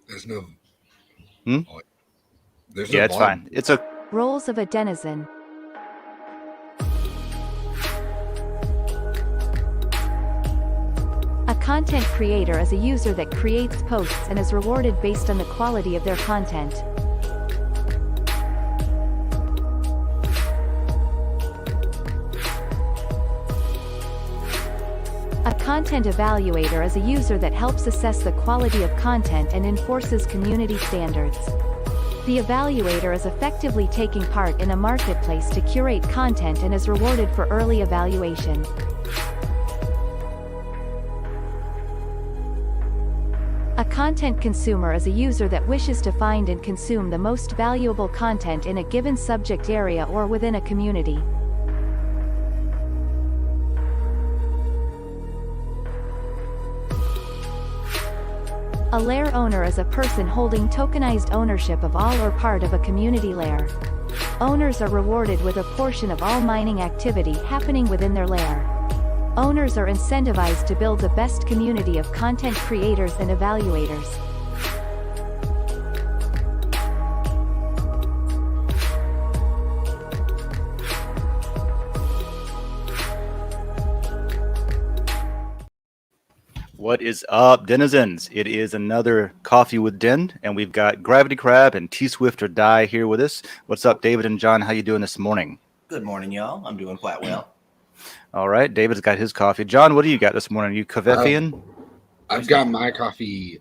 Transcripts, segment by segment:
There's no. Hmm? Oh, there's no Yeah, it's volume. fine. It's a Roles of a denizen. A content creator is a user that creates posts and is rewarded based on the quality of their content. A content evaluator is a user that helps assess the quality of content and enforces community standards. The evaluator is effectively taking part in a marketplace to curate content and is rewarded for early evaluation. A content consumer is a user that wishes to find and consume the most valuable content in a given subject area or within a community. A lair owner is a person holding tokenized ownership of all or part of a community lair. Owners are rewarded with a portion of all mining activity happening within their lair. Owners are incentivized to build the best community of content creators and evaluators. What is up, denizens? It is another Coffee with Den, and we've got Gravity Crab and T Swift or Die here with us. What's up, David and John? How you doing this morning? Good morning, y'all. I'm doing quite well. All right, David's got his coffee. John, what do you got this morning? You Kaveffian? I've got my coffee.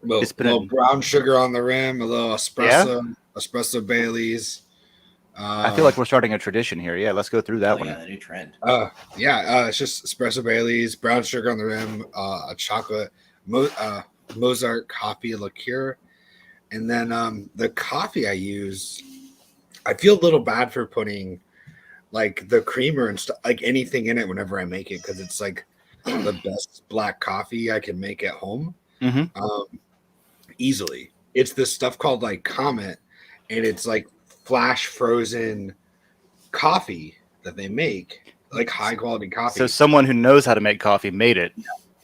It's been Little brown sugar on the rim, a little espresso, Yeah? espresso Bailey's. I feel like we're starting a tradition here. Yeah, let's go through that one. Yeah, the new trend. It's just espresso Bailey's, brown sugar on the rim, a chocolate Mozart coffee liqueur, and then the coffee I use. I feel a little bad for putting like the creamer and stuff, like anything in it whenever I make it, because it's like the best black coffee I can make at home. Mm-hmm. Easily. It's this stuff called like Comet, and it's like flash frozen coffee that they make, like high quality coffee. So someone who knows how to make coffee made it,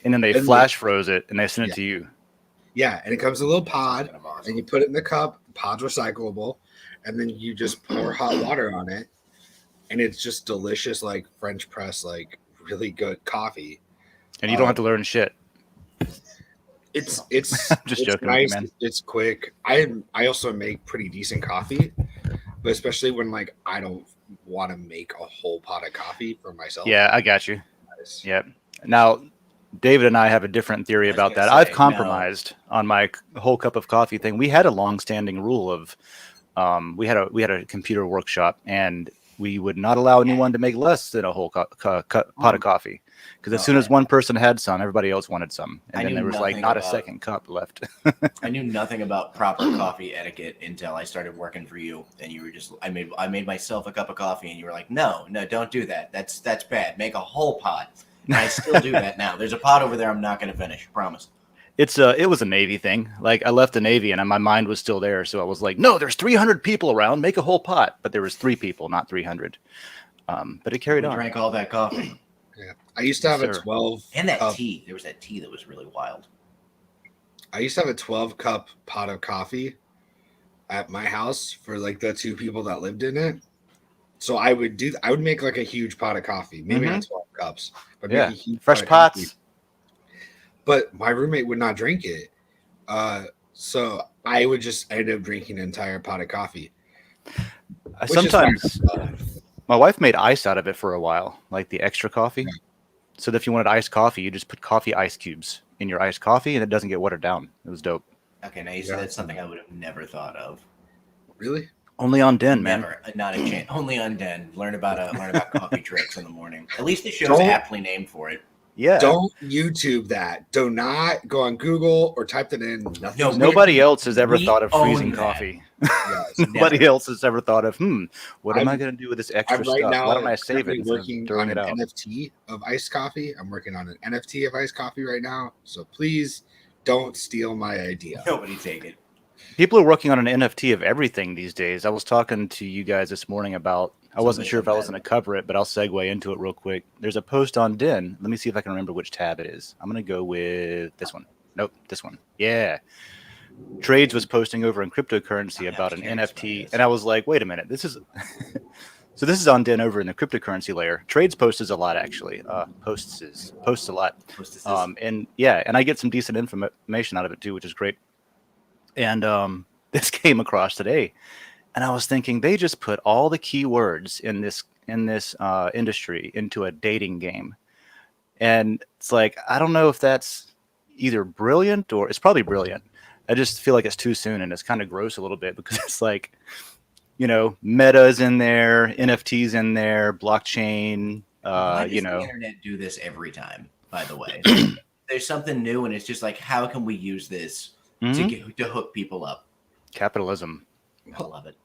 and then they flash froze it, and they sent it to you. Yeah, and it comes in a little pod, Kind of awesome. and you put it in the cup. Pod's recyclable, and then you just pour hot water on it, and it's just delicious, like French press, like really good coffee. And you don't have to learn shit. It's Just it's joking, nice. man. It's quick. I also make pretty decent coffee, but especially when like I don't want to make a whole pot of coffee for myself. Yeah, I got you. Nice. Yep. Now, David and I have a different theory I was about gonna that. I've say, compromised on my whole cup of coffee thing. We had a long-standing rule of we had a computer workshop, and we would not allow anyone to make less than a whole pot of coffee, because as soon as one person had some, everybody else wanted some, and I then knew there was like nothing not a about- second cup left. I knew nothing about proper coffee etiquette until I started working for you, and you were just I made myself a cup of coffee, and you were like, no, don't do that. That's bad. Make a whole pot. And I still do that now. There's a pot over there I'm not going to finish. Promise. It was a Navy thing. Like I left the Navy, and my mind was still there, so I was like, no, there's 300 people around. Make a whole pot, but there was 3 people, not 300. But it carried We on. drank all that coffee Yeah, I used to have a Sure. 12 and that cup. tea. There was that tea that was really wild. I used to have a 12 cup pot of coffee at my house for like the 2 people that lived in it. So I would make like a huge pot of coffee, maybe not 12 cups, but Yeah, make a huge fresh pot of coffee. pots. But my roommate would not drink it. So I would just end up drinking an entire pot of coffee. which is Sometimes fine. my wife made ice out of it for a while, like the extra coffee. So that if you wanted iced coffee, you just put coffee ice cubes in your iced coffee, and it doesn't get watered down. It was dope. Okay, now you said that's something I would have never thought of. Really? Only on Den, man. Never, not a chance. Only on Den. Learn about coffee tricks in the morning. At least the show's Don't- aptly named for it. Yeah. Don't YouTube that. Do not go on Google or type that in. Nothing. No, Nobody else has ever we thought of own freezing that. coffee. Yes. Nobody Never. else has ever thought of, what am I I'm- going to do with this extra I'm right stuff? now Why don't I save it currently instead of working throwing on it an out? NFT of iced coffee. I'm working on an NFT of iced coffee right now. So please don't steal my idea. Nobody take it. People are working on an NFT of everything these days. I was talking to you guys this morning about, I wasn't sure if I was going to cover it, but I'll segue into it real quick. There's a post on Den. Let me see if I can remember which tab it is. I'm going to go with this one. Nope, this one. Yeah. Trades was posting over in cryptocurrency about an NFT, and I was like, wait a minute, this is so this is on Den over in the cryptocurrency layer. Trades posts a lot actually. Posts a lot. And yeah, and I get some decent information out of it too, which is great. And this came across today, and I was thinking they just put all the keywords in this industry into a dating game, and it's like I don't know if that's either brilliant or it's probably brilliant. I just feel like it's too soon, and it's kind of gross a little bit because it's like, Meta's in there, NFTs in there, blockchain. Why does the internet do this every time? By the way, there's something new, and it's just like, how can we use this to hook people up? Capitalism. I love it.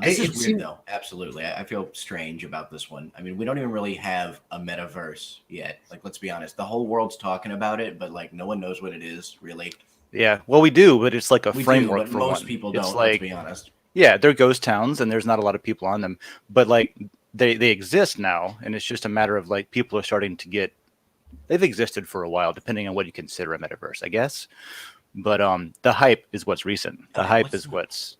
This is weird, though. Absolutely. I feel strange about this one. I mean, we don't even really have a metaverse yet. Like, let's be honest. The whole world's talking about it, but like, no one knows what it is, really. Yeah, well, we do, but it's like a framework for most one. people It's don't, like, let's be honest. Yeah, they're ghost towns, and there's not a lot of people on them. But like, they exist now, and it's just a matter of like people are starting to get. They've existed for a while, depending on what you consider a metaverse, I guess. But the hype is what's recent. The hype is what's.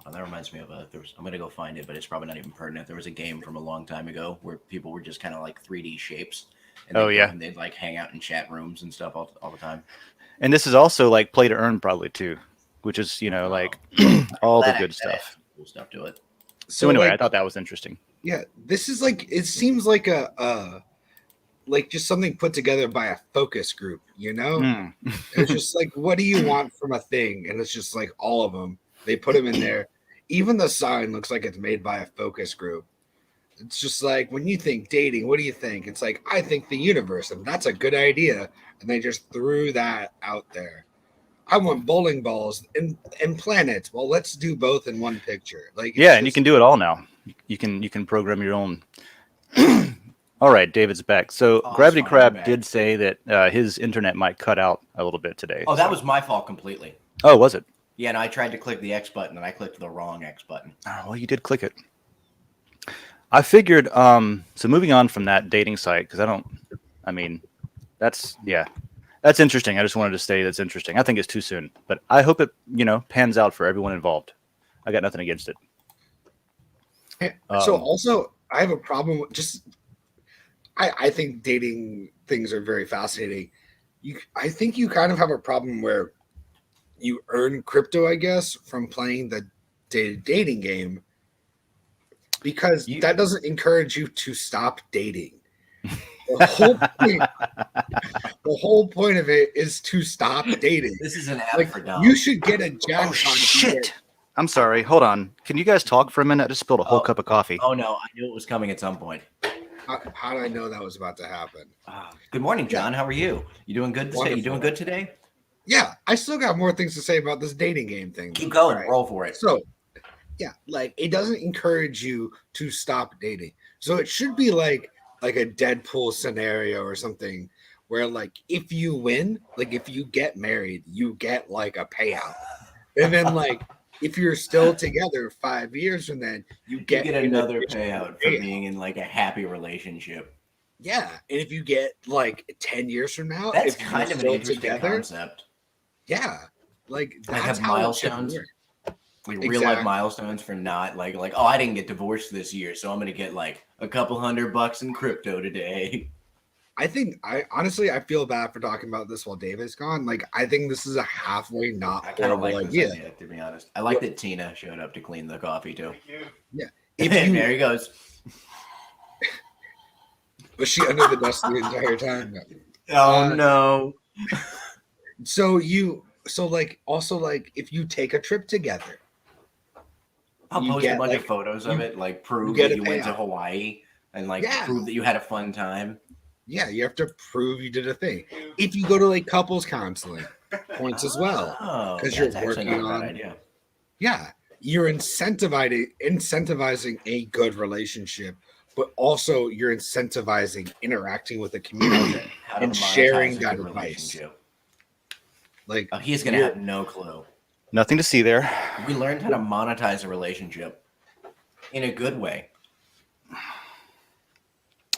Oh, that reminds me of I'm going to go find it, but it's probably not even pertinent. There was a game from a long time ago where people were just kind of like 3D shapes. And and they'd like hang out in chat rooms and stuff all the time. And this is also like play to earn probably too, which is, like all the good stuff. Cool stuff to it. So anyway, I thought that was interesting. Yeah, this is like, it seems like like just something put together by a focus group, It's just like, what do you want from a thing? And it's just like all of them. They put them in there. Even the sign looks like it's made by a focus group. It's just like, when you think dating, what do you think? It's like, I think the universe, and that's a good idea. And they just threw that out there. I want bowling balls and planets. Well, let's do both in one picture. Like, and you can do it all now. You can program your own. All right, David's back. So Gravity Crab did say that his internet might cut out a little bit today. Oh, that was my fault completely. Oh, was it? Yeah, and I tried to click the X button, and I clicked the wrong X button. Oh, well, you did click it. I figured, so moving on from that dating site, because that's interesting. I just wanted to say that's interesting. I think it's too soon, but I hope it, pans out for everyone involved. I got nothing against it. So also, I have a problem with I think dating things are very fascinating. I think you kind of have a problem where you earn crypto, I guess, from playing the dating game, because that doesn't encourage you to stop dating. The whole point of it is to stop dating. This is an app for dumb. You should get a jackpot. Oh, shit. I'm sorry. Hold on. Can you guys talk for a minute? I just spilled a whole cup of coffee. Oh, no. I knew it was coming at some point. How did I know that was about to happen? Good morning, John. How are you? You doing good today? You doing good today? Yeah, I still got more things to say about this dating game thing. Keep going. Right. Roll for it. So, yeah, like, it doesn't encourage you to stop dating. So it should be like a Deadpool scenario or something where, like, if you win, like, if you get married, you get like a payout. And then, like, if you're still together 5 years from then, you get another payout for being in like a happy relationship. Yeah. And if you get like 10 years from now, that's kind of an interesting concept. Yeah. Like, that's have how milestones. Like real life milestones for not like, oh, I didn't get divorced this year, so I'm gonna get like a couple $100 in crypto today. I honestly feel bad for talking about this while David's gone. Like, I think this is a halfway not horrible idea. To be honest, I like that Tina showed up to clean the coffee too. Yeah, there he goes. Was she under the desk the entire time? Oh no. So if you take a trip together, I'll post a bunch of photos of it, like prove that you went to Hawaii and like prove that you had a fun time. Yeah, you have to prove you did a thing. If you go to like couples counseling, points as well, because you're working on. Idea. Yeah, you're incentivizing a good relationship, but also you're incentivizing interacting with the community and sharing that advice. Like, he's gonna have no clue. Nothing to see there. We learned how to monetize a relationship in a good way.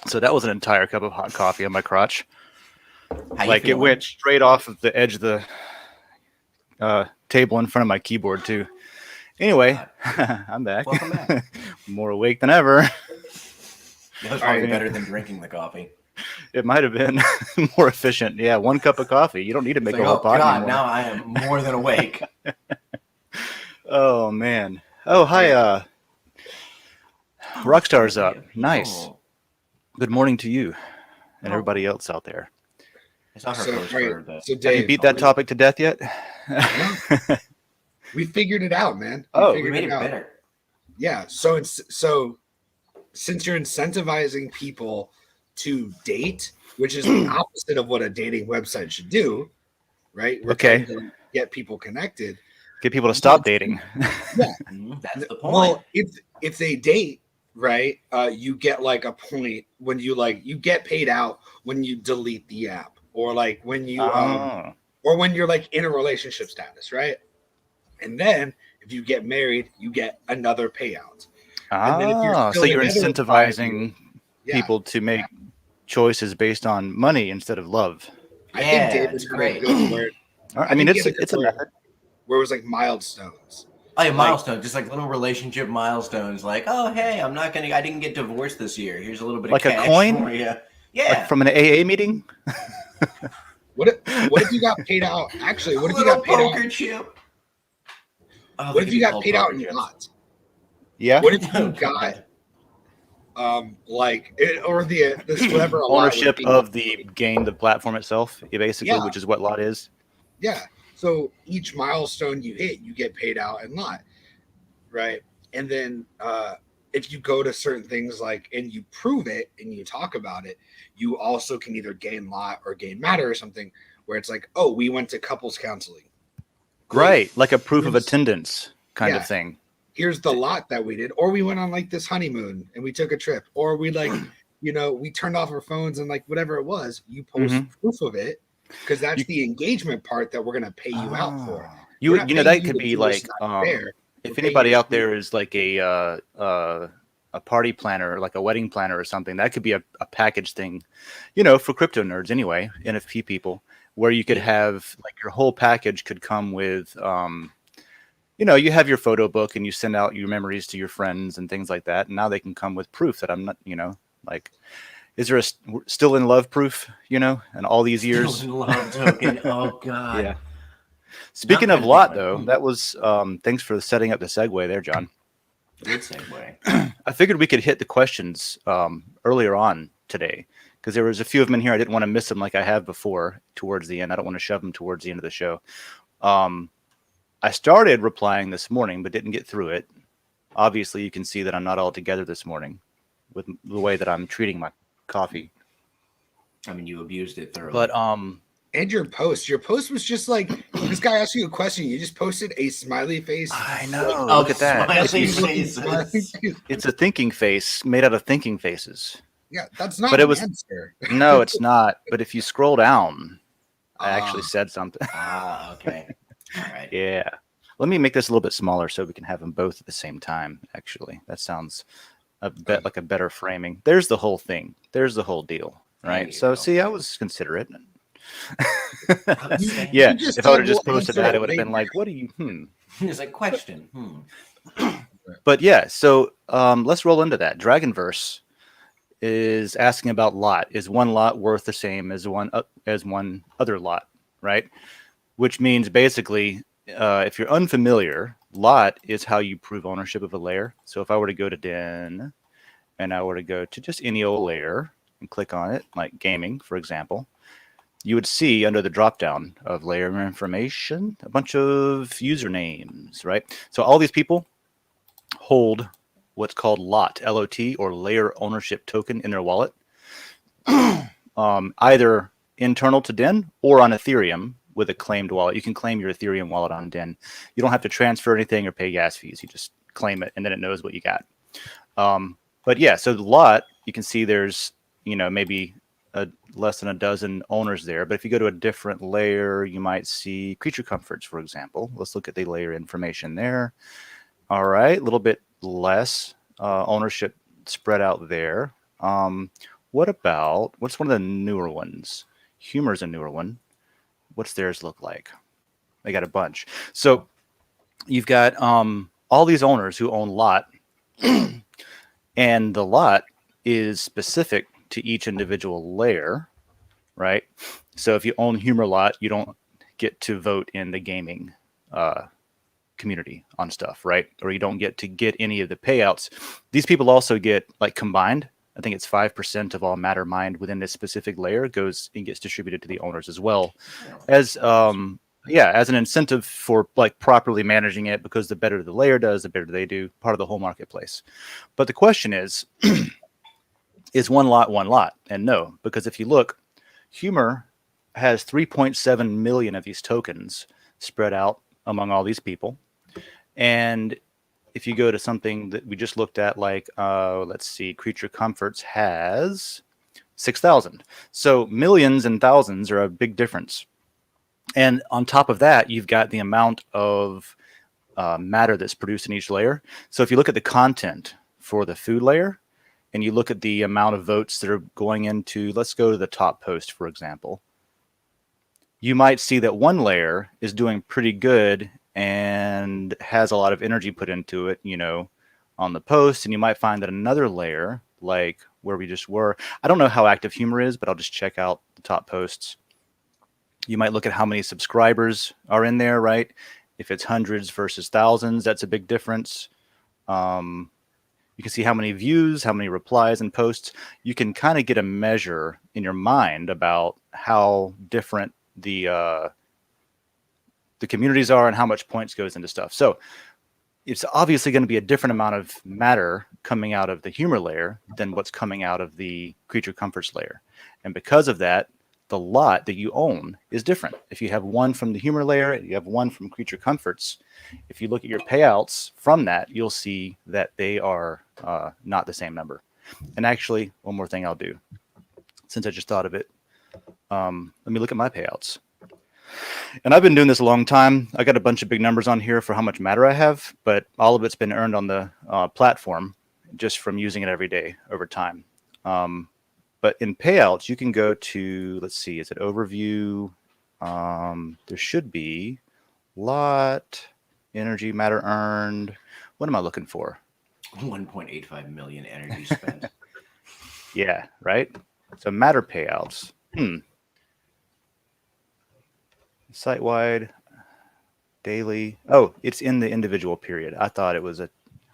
So that was an entire cup of hot coffee on my crotch. How you Like it feeling? went straight off of the edge of the table in front of my keyboard too. Anyway, I'm back. Welcome back. More awake than ever. That was All right. probably better than drinking the coffee. It might have been more efficient. Yeah, 1 cup of coffee. You don't need to It's make like, a whole oh pot God, anymore. now I am more than awake. Oh man. Oh hi. Rockstar's up. Nice. Oh. Good morning to you and Oh. everybody else out there. I saw her So, post right, for the. so Have you Dave, beat that topic to death yet? we figured it out, man. Oh, We figured made it out. better. Yeah. So since you're incentivizing people to date, which is the opposite of what a dating website should do, right? We're Okay. trying to get people connected. Get people to stop dating. That's the point. Well, if they date, right, you get like a point when you get paid out when you delete the app, or like when you Oh. or when you're like in a relationship status, right? And then if you get married, you get another payout. And then if you're Ah, still so you're together in 5 years, incentivizing yeah, people to make choices based on money instead of love. I think Yeah, David it's had a great. good word. All right, I mean, think he it's had a good word method. where it was like milestones. Oh, yeah, Like- milestones, just like little relationship milestones. Like, oh, hey, I didn't get divorced this year. Here's a little bit Like of a cash coin? for you. Yeah, Like from an AA meeting. What if you got paid out? Actually, what a if you little got paid out? poker chip. Oh, What they if could you be got called paid out poker in chips. lots? Yeah. What if Oh, you got God. like it, or the this whatever a lot would Ownership be. of the game, the platform itself, basically, Yeah. which is what lot is. Yeah. So each milestone you hit, you get paid out in lot, right? And then if you go to certain things like and you prove it and you talk about it, you also can either gain lot or gain matter or something where it's like, oh, we went to couples counseling. Great. Right, like a proof of Here's- attendance kind Yeah. of thing. Here's the lot that we did, or we went on like this honeymoon and we took a trip, or we like, we turned off our phones and like whatever it was, you post proof of it because that's You- the engagement part that we're gonna pay you out for. Ah. We're not paying That you could to be do like what's not fair. if We're paying anybody you to out do there is like a party planner, like a wedding planner or something, that could be a package thing, for crypto nerds anyway, NFP people, where you could have like your whole package could come with you have your photo book and you send out your memories to your friends and things like that, and now they can come with proof that I'm not, like, is there a still in love proof, and all these years. Still in love token. Oh God. Yeah. Speaking Not of bad lot, to though, think that was thanks for setting up the segue there, John. Good segue. I figured we could hit the questions earlier on today because there was a few of them in here. I didn't want to miss them like I have before towards the end. I don't want to shove them towards the end of the show. I started replying this morning, but didn't get through it. Obviously, you can see that I'm not all together this morning with the way that I'm treating my coffee. I mean, you abused it thoroughly. But And your post was just like this guy asked you a question. You just posted a smiley face. I know. Oh, Look at that. smiley It's faces. It's a thinking face made out of thinking faces. Yeah, that's not But it an was- answer. No, it's not. But if you scroll down, I actually Ah. said something. Okay. All right. Yeah. Let me make this a little bit smaller so we can have them both at the same time, actually. That sounds like a better framing. There's the whole thing. There's the whole deal, There right? you So, go. see, I was considerate. Outstanding. Yeah, You just if I would have said just we'll posted answer that, it it would have been later. like, what do you, It's a question. But yeah, so let's roll into that. Dragonverse is asking about lot. Is one lot worth the same as one other lot, right? Which means basically, if you're unfamiliar, lot is how you prove ownership of a layer. So if I were to go to Den and I were to go to just any old layer and click on it, like gaming, for example, you would see under the dropdown of layer information a bunch of usernames, right? So all these people hold what's called lot, LOT, or layer ownership token in their wallet, either internal to Den or on Ethereum with a claimed wallet. You can claim your Ethereum wallet on Den. You don't have to transfer anything or pay gas fees. You just claim it, and then it knows what you got. But yeah, so the lot, you can see there's, maybe less than a dozen owners there. But if you go to a different layer, you might see creature comforts, for example. Let's look at the layer information there. All right, a little bit less ownership spread out there. What's one of the newer ones? Humor's a newer one. What's theirs look like? They got a bunch. So you've got all these owners who own lot, and the lot is specific to each individual layer, right? So if you own Humor lot, you don't get to vote in the gaming community on stuff, right? Or you don't get to get any of the payouts. These people also get, like, combined, I think it's 5% of all matter mined within this specific layer goes and gets distributed to the owners as well, as as an incentive for, like, properly managing it, because the better the layer does, the better they do, part of the whole marketplace. But the question is one lot? And no, because if you look, Humor has 3.7 million of these tokens spread out among all these people. And if you go to something that we just looked at, like, let's see, Creature Comforts has 6,000. So millions and thousands are a big difference. And on top of that, you've got the amount of matter that's produced in each layer. So if you look at the content for the food layer, and you look at the amount of votes that are going into, let's go to the top post, for example, you might see that one layer is doing pretty good and has a lot of energy put into it, on the post. And you might find that another layer, like where we just were, I don't know how active Humor is, but I'll just check out the top posts. You might look at how many subscribers are in there, right? If it's hundreds versus thousands, that's a big difference. You can see how many views, how many replies and posts. You can kind of get a measure in your mind about how different the communities are and how much points goes into stuff. So it's obviously going to be a different amount of matter coming out of the Humor layer than what's coming out of the Creature Comforts layer. And because of that, the lot that you own is different. If you have one from the Humor layer, you have one from Creature Comforts, if you look at your payouts from that, you'll see that they are not the same number. And actually, one more thing I'll do, since I just thought of it, let me look at my payouts. And I've been doing this a long time. I got a bunch of big numbers on here for how much matter I have, but all of it's been earned on the platform just from using it every day over time. But in payouts, you can go to, let's see, is it overview? There should be lot, energy, matter earned. What am I looking for? 1.85 million energy spent. Yeah, right? So matter payouts. Site-wide, daily. Oh, it's in the individual period. I thought it was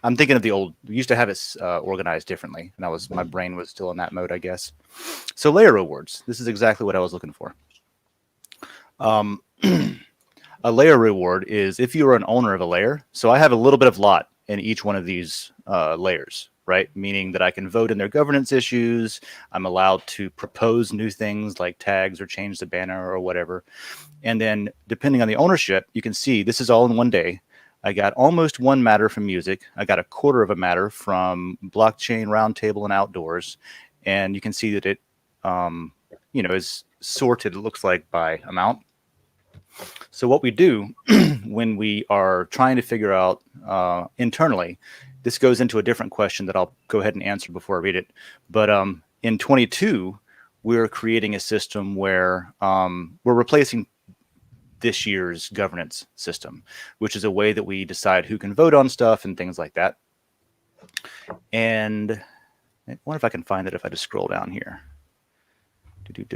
I'm thinking of the old, we used to have it organized differently. And my brain was still in that mode, I guess. So layer rewards. This is exactly what I was looking for. A layer reward is if you are an owner of a layer. So I have a little bit of lot in each one of these layers, right? Meaning that I can vote in their governance issues. I'm allowed to propose new things like tags or change the banner or whatever. And then depending on the ownership, you can see this is all in one day. I got almost 1 matter from music. I got 1/4 of a matter from blockchain, roundtable, and outdoors. And you can see that it, is sorted, it looks like, by amount. So what we do when we are trying to figure out internally, this goes into a different question that I'll go ahead and answer before I read it. But in 22, we're creating a system where we're replacing this year's governance system, which is a way that we decide who can vote on stuff and things like that. And I wonder if I can find it if I just scroll down here. There's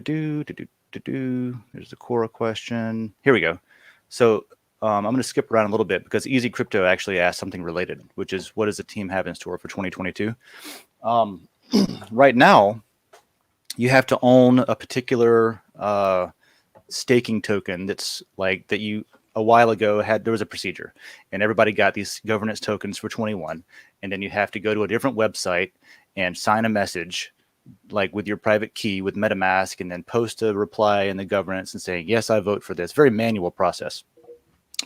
the Quora question. Here we go. So I'm going to skip around a little bit because Easy Crypto actually asked something related, which is what does the team have in store for 2022? Right now, you have to own a particular staking token that's like that you a while ago there was a procedure and everybody got these governance tokens for 21. And then you have to go to a different website and sign a message like with your private key with MetaMask and then post a reply in the governance and saying, yes, I vote for this. Very manual process,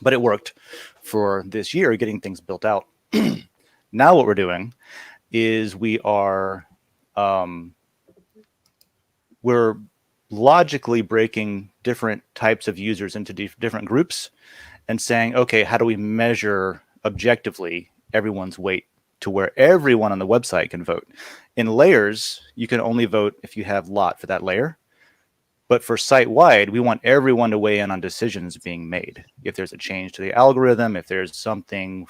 but it worked for this year getting things built out. Now what we're doing is we're logically breaking different types of users into different groups and saying, okay, how do we measure objectively everyone's weight to where everyone on the website can vote? In layers, you can only vote if you have lot for that layer. But for site-wide, we want everyone to weigh in on decisions being made. If there's a change to the algorithm, if there's something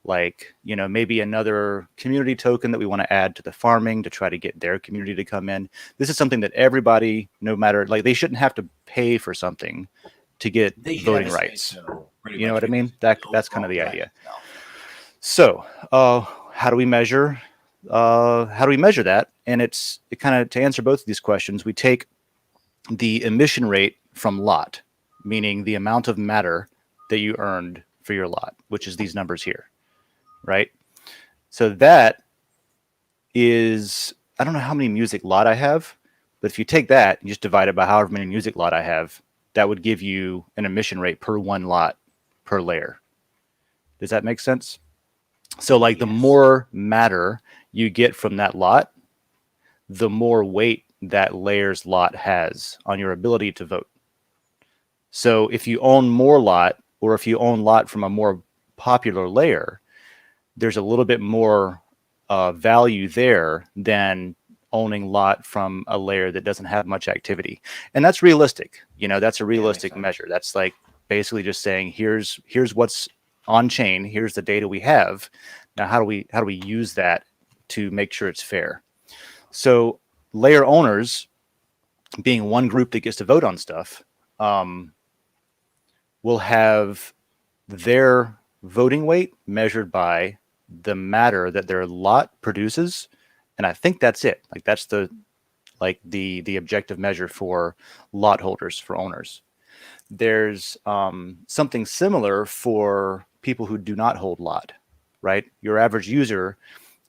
like, maybe another community token that we want to add to the farming to try to get their community to come in. This is something that everybody, no matter, like, they shouldn't have to pay for something to get They should voting have a say rights. so, pretty You know much, what I mean? because That's kind of the overall idea. itself. So, how do we measure? That? And it kind of, to answer both of these questions, we take the emission rate from lot, meaning the amount of matter that you earned for your lot, which is these numbers here, right? So that is, I don't know how many music lot I have, but if you take that and just divide it by however many music lot I have, that would give you an emission rate per one lot per layer. Does that make sense? So like the Yes. more matter you get from that lot, the more weight that layer's lot has on your ability to vote. So if you own more lot, or if you own lot from a more popular layer, there's a little bit more value there than owning lot from a layer that doesn't have much activity. And that's realistic. That's a realistic sense. measure. That's like basically just saying, here's what's on chain. Here's the data we have. Now, how do we use that to make sure it's fair? So layer owners, being one group that gets to vote on stuff, will have their voting weight measured by the matter that their lot produces. And I think that's it. Like that's the objective measure for lot holders, for owners. There's something similar for people who do not hold lot, right? Your average user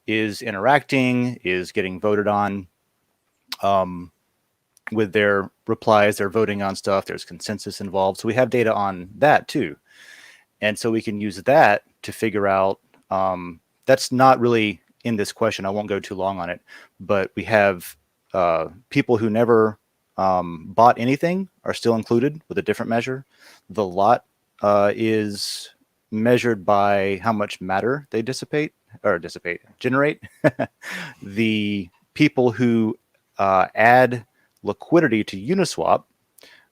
is interacting, is getting voted on with their replies. They're voting on stuff. There's consensus involved. So we have data on that too. And so we can use that to figure out, that's not really in this question. I won't go too long on it, but we have people who never bought anything are still included with a different measure. The lot is measured by how much matter they generate. The people who add liquidity to Uniswap,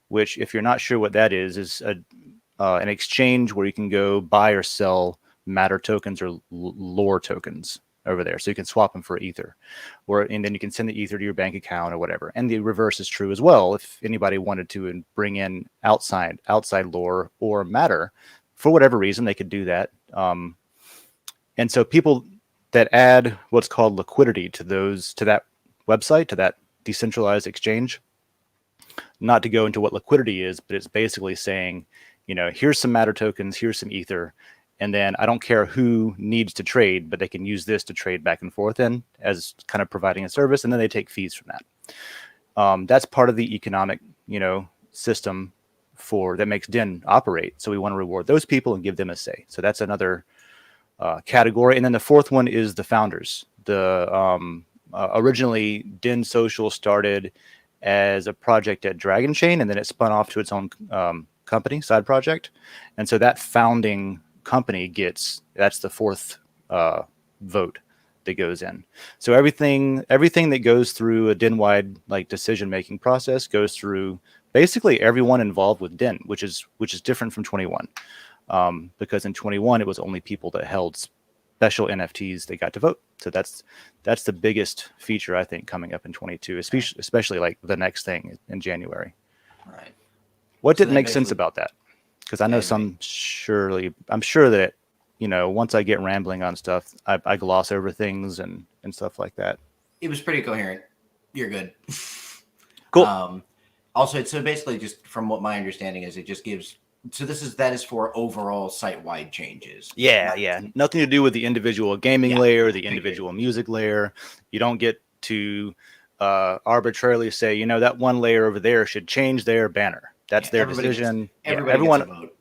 which, if you're not sure what that is an exchange where you can go buy or sell matter tokens or lore tokens over there. So you can swap them for ether, and then you can send the ether to your bank account or whatever. And the reverse is true as well. If anybody wanted to bring in outside lore or matter for whatever reason, they could do that. And so people that add what's called liquidity to that website, to that decentralized exchange, not to go into what liquidity is, but it's basically saying, here's some matter tokens, here's some ether, and then I don't care who needs to trade, but they can use this to trade back and forth in as kind of providing a service, and then they take fees from that. That's part of the economic, system that makes Den operate. So we want to reward those people and give them a say. So that's another category. And then the fourth one is the founders. Originally, Den.Social started as a project at Dragon Chain, and then it spun off to its own company, side project. And so that founding company that's the fourth vote that goes in. So everything that goes through a Den-wide decision-making process goes through basically everyone involved with Den, which is different from 21. Because in 21 it was only people that held special NFTs that got to vote. So that's the biggest feature, I think, coming up in 22, especially like the next thing in January. Right. What So didn't then make sense basically- about that? Because I know I'm sure that, once I get rambling on stuff, I gloss over things and stuff like that. It was pretty coherent. You're good. Cool. Also, so basically, just from what my understanding is, it just gives. So that is for overall site-wide changes. Yeah. Nothing to do with the individual gaming layer, the individual music layer. You don't get to arbitrarily say, that one layer over there should change their banner. That's their decision. Everyone gets a vote.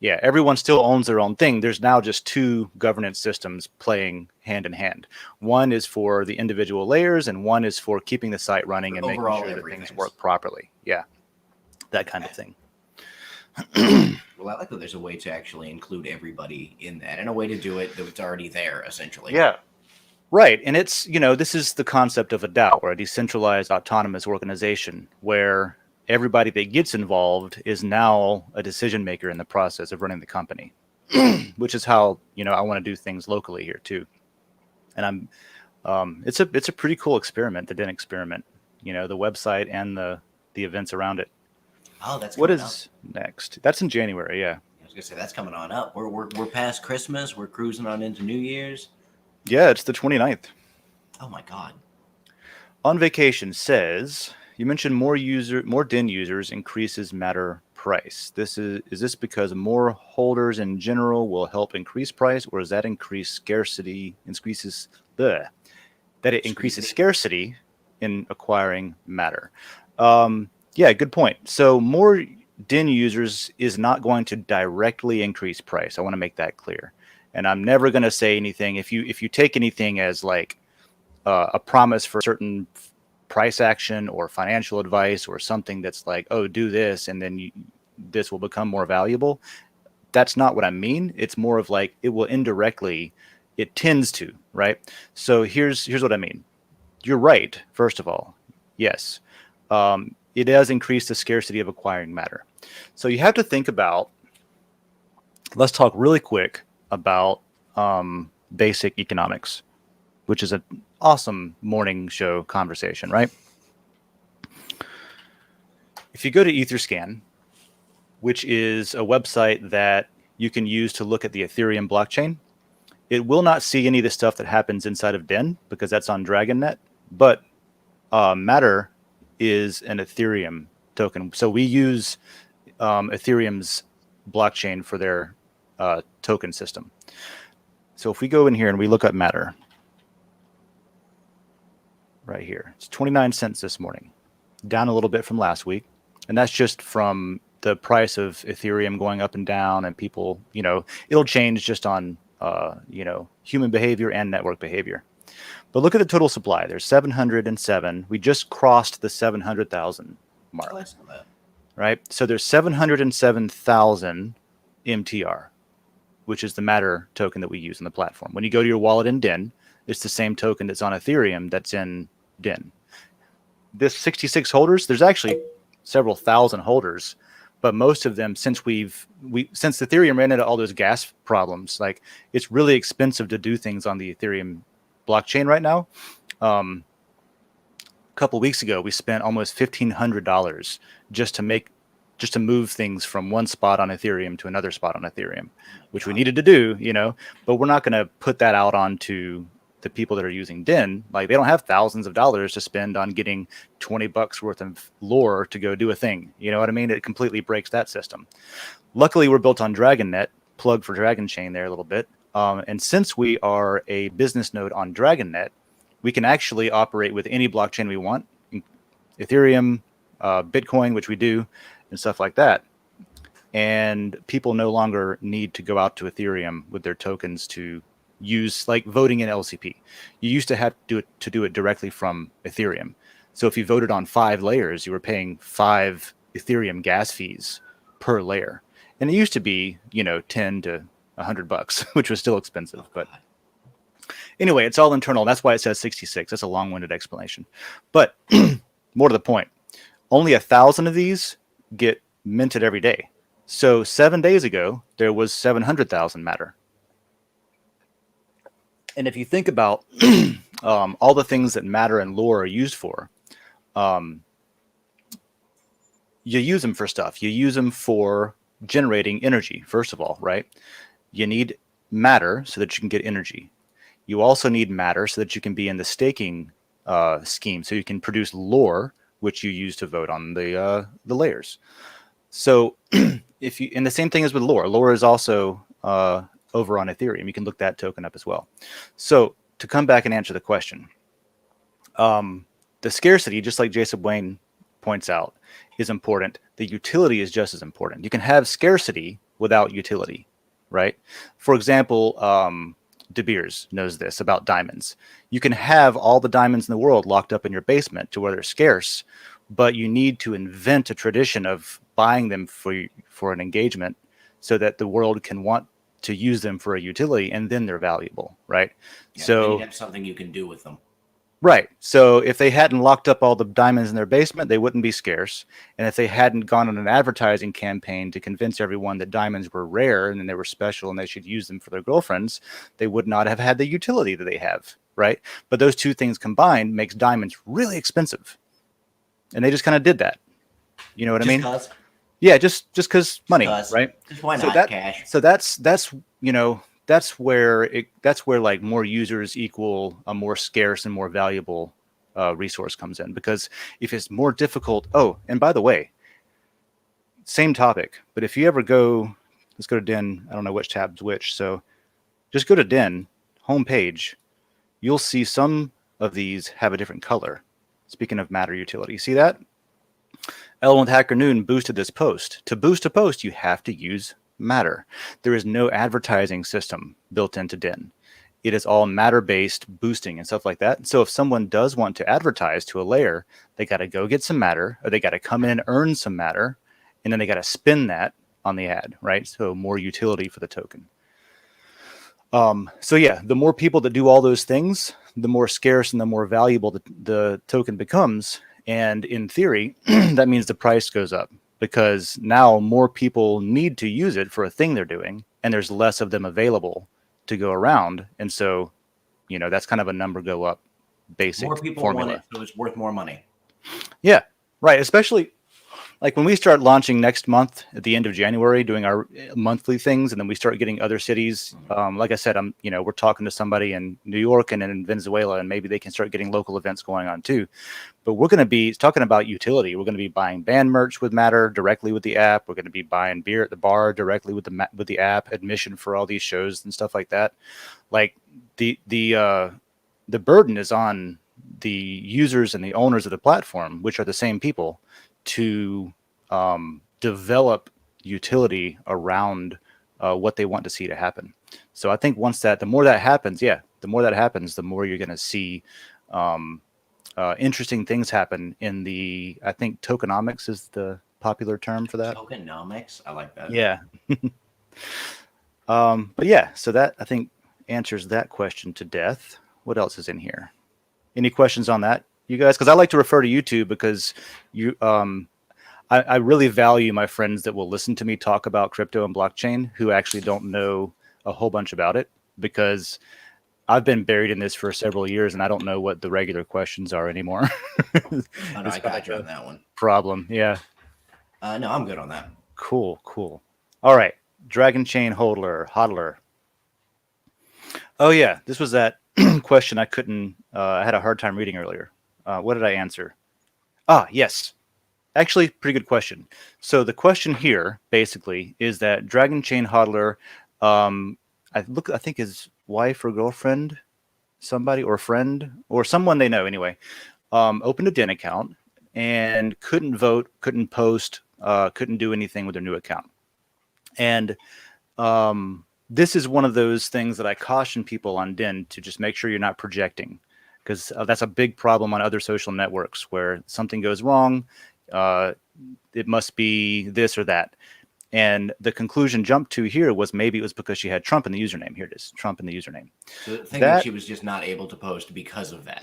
Yeah, everyone still owns their own thing. There's now just two governance systems playing hand in hand. One is for the individual layers, and one is for keeping the site running and making sure that things work properly. Yeah, that kind of thing. Well, I like that there's a way to actually include everybody in that, and a way to do it that's already there, essentially. Yeah. Right. And it's, this is the concept of a DAO, or a decentralized autonomous organization, where everybody that gets involved is now a decision maker in the process of running the company, which is how, I want to do things locally here too. And it's a pretty cool experiment, the Den experiment, the website and the events around it. Oh, that's what coming is next? That's in January. Yeah. I was gonna say that's coming on up. We're past Christmas. We're cruising on into New Year's. Yeah, it's the 29th. Oh my God. On Vacation says, you mentioned more Den users increases Matter price. Is this because more holders in general will help increase price, or is that increased scarcity increases that it increases scarcity in acquiring Matter? Yeah, good point. So more Den users is not going to directly increase price. I want to make that clear. And I'm never going to say anything. If you take anything as like a promise for certain price action or financial advice or something that's like, oh, do this and then this will become more valuable, that's not what I mean. It's more of like it will indirectly, it tends to, right? So here's what I mean. You're right, first of all. Yes. It does increase the scarcity of acquiring Matter. So you have to think about, let's talk really quick about basic economics, which is an awesome morning show conversation, right? If you go to Etherscan, which is a website that you can use to look at the Ethereum blockchain, it will not see any of the stuff that happens inside of Den because that's on DragonNet, but Matter is an Ethereum token. So we use Ethereum's blockchain for their token system. So if we go in here and we look up Matter, right here, it's 29 cents this morning, down a little bit from last week. And that's just from the price of Ethereum going up and down, and people, it'll change just on, human behavior and network behavior. But look at the total supply. There's 707. We just crossed the 700,000 mark. Oh, I saw that. Right? So there's 707,000 MTR, which is the Matter token that we use on the platform. When you go to your wallet in Den, it's the same token that's on Ethereum that's in Den. This 66 holders, there's actually several thousand holders, but most of them, since since Ethereum ran into all those gas problems, like it's really expensive to do things on the Ethereum blockchain right now. A couple of weeks ago, we spent almost $1,500 just to move things from one spot on Ethereum to another spot on Ethereum, which we needed to do, but we're not going to put that out onto the people that are using Den. Like, they don't have thousands of dollars to spend on getting $20 worth of lore to go do a thing. You know what I mean? It completely breaks that system. Luckily, we're built on DragonNet, plug for Dragon Chain there a little bit. And since we are a business node on DragonNet, we can actually operate with any blockchain we want, Ethereum, Bitcoin, which we do, and stuff like that. And people no longer need to go out to Ethereum with their tokens to use, like voting in LCP. You used to have to do it directly from Ethereum. So if you voted on 5 layers, you were paying 5 Ethereum gas fees per layer. And it used to be, $10 to $100, which was still expensive. But anyway, it's all internal. That's why it says 66. That's a long-winded explanation. But more to the point, only 1,000 of these get minted every day. So 7 days ago, there was 700,000 Matter. And if you think about all the things that Matter and lore are used for, you use them for stuff. You use them for generating energy, first of all, right? You need Matter so that you can get energy. You also need Matter so that you can be in the staking scheme, so you can produce lore, which you use to vote on the layers. So and the same thing is with lore. Lore is also over on Ethereum. You can look that token up as well. So to come back and answer the question, the scarcity, just like Jason Wayne points out, is important. The utility is just as important. You can have scarcity without utility, right? For example, De Beers knows this about diamonds. You can have all the diamonds in the world locked up in your basement to where they're scarce, but you need to invent a tradition of buying them for an engagement so that the world can want to use them for a utility, and then they're valuable, right? Yeah, So then you have something you can do with them. right. So if they hadn't locked up all the diamonds in their basement, they wouldn't be scarce. And if they hadn't gone on an advertising campaign to convince everyone that diamonds were rare and they were special and they should use them for their girlfriends, they would not have had the utility that they have, right? But those two things combined makes diamonds really expensive. And they just kind of did that. You know what I mean? Cause. Yeah, just because money, right? Just why So not cash? So that's that's where like more users equal a more scarce and more valuable resource comes in. Because if it's more difficult, oh, and by the way, same topic, but if you ever go, let's go to Den. I don't know which tab's which, so just go to Den homepage. You'll see some of these have a different color. Speaking of matter utility, see that? L1 Hacker Noon boosted this post. To boost a post, you have to use Matter. There is no advertising system built into Den. It is all Matter-based boosting and stuff like that. So if someone does want to advertise to a layer, they got to go get some Matter, or they got to come in and earn some Matter, and then they got to spin that on the ad, right? So more utility for the token. So yeah, the more people that do all those things, the more scarce and the more valuable the token becomes. And in theory, that means the price goes up because now more people need to use it for a thing they're doing, and there's less of them available to go around. And so, that's kind of a number go up basic More people formula. want it, so it's worth more money. Yeah, right. Especially like when we start launching next month at the end of January, doing our monthly things, and then we start getting other cities. Like I said, we're talking to somebody in New York and in Venezuela, and maybe they can start getting local events going on too. But we're going to be talking about utility. We're going to be buying band merch with Matter directly with the app. We're going to be buying beer at the bar directly with the app, admission for all these shows and stuff like that. Like the burden is on the users and the owners of the platform, which are the same people, to develop utility around what they want to see to happen. So I think the more that happens, the more you're going to see interesting things happen in I think tokenomics is the popular term for that. Tokenomics? I like that. Yeah. But yeah, so that I think answers that question to death. What else is in here? Any questions on that, you guys? Because I like to refer to YouTube because I really value my friends that will listen to me talk about crypto and blockchain who actually don't know a whole bunch about it, because I've been buried in this for several years and I don't know what the regular questions are anymore. Oh, no, I got you on that one. Problem. Yeah. No, I'm good on that. Cool. All right. Dragon Chain Hodler. Oh yeah. This was that question I had a hard time reading earlier. What did I answer? Yes. Actually, pretty good question. So the question here basically is that Dragon Chain Hodler, I think his wife or girlfriend, somebody or friend or someone they know anyway, opened a Den account and couldn't vote, couldn't post, couldn't do anything with their new account. And this is one of those things that I caution people on Den to just make sure you're not projecting, because that's a big problem on other social networks where something goes wrong. It must be this or that. And the conclusion jumped to here was maybe it was because she had Trump in the username. Here it is, Trump in the username. So thinking she was just not able to post because of that.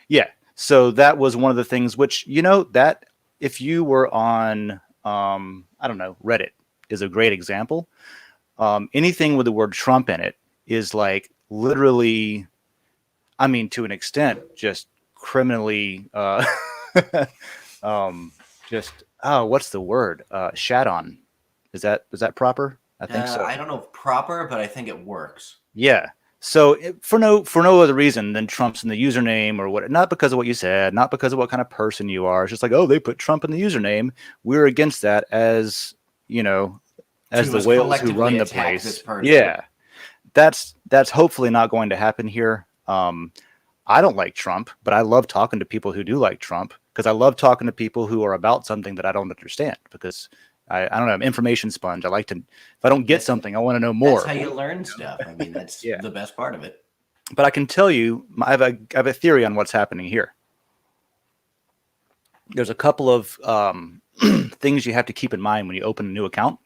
Yeah. So that was one of the things which, that if you were on, I don't know, Reddit is a great example. Anything with the word Trump in it is like literally, I mean, to an extent, just criminally, what's the word? Shat on. Is that proper? I think so. I don't know if proper, but I think it works. Yeah. So for no other reason than Trump's in the username or what, not because of what you said, not because of what kind of person you are. It's just like, oh, they put Trump in the username. We're against that as the whales who run the place. Yeah. That's hopefully not going to happen here. I don't like Trump, but I love talking to people who do like Trump, because I love talking to people who are about something that I don't understand, because I don't know, I'm information sponge. I like to, if I don't get something, I want to know more. That's how you learn stuff. I mean, that's the best part of it. But I can tell you, I have a theory on what's happening here. There's a couple of things you have to keep in mind when you open a new account.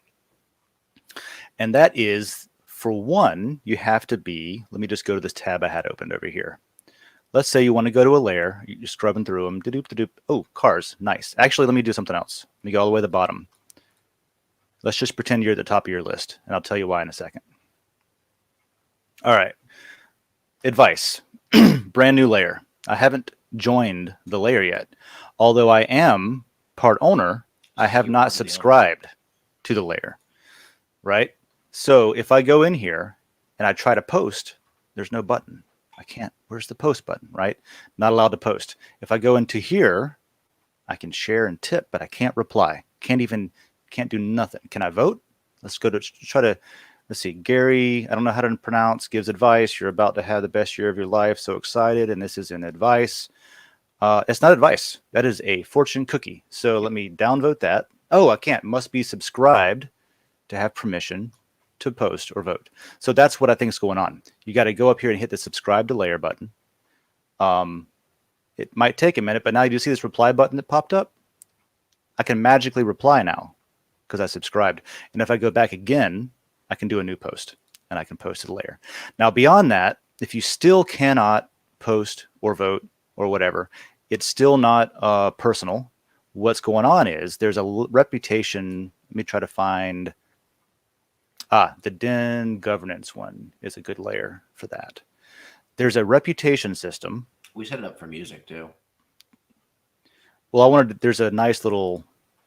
And that is, for one, you have to be, let me just go to this tab I had opened over here. Let's say you want to go to a layer, you're scrubbing through them. Oh, cars, nice. Actually, let me do something else. Let me go all the way to the bottom. Let's just pretend you're at the top of your list, and I'll tell you why in a second. All right. Advice. Brand new layer. I haven't joined the layer yet. Although I am part owner, I have not subscribed to the layer, right? So if I go in here and I try to post, there's no button. I can't. Where's the post button, right? Not allowed to post. If I go into here, I can share and tip, but I can't reply. Can't do nothing. Can I vote? Let's go to try to, let's see. Gary, I don't know how to pronounce, gives advice. You're about to have the best year of your life. So excited. And this is an advice. It's not advice. That is a fortune cookie. So let me downvote that. Oh, I can't. Must be subscribed to have permission to post or vote. So that's what I think is going on. You got to go up here and hit the subscribe to layer button. It might take a minute, but now you see this reply button that popped up. I can magically reply now because I subscribed. And if I go back again, I can do a new post and I can post to the layer. Now, beyond that, if you still cannot post or vote or whatever, it's still not personal. What's going on is there's a reputation. Let me try to find. The Den governance one is a good layer for that. There's a reputation system. We set it up for music too. Well, there's a nice little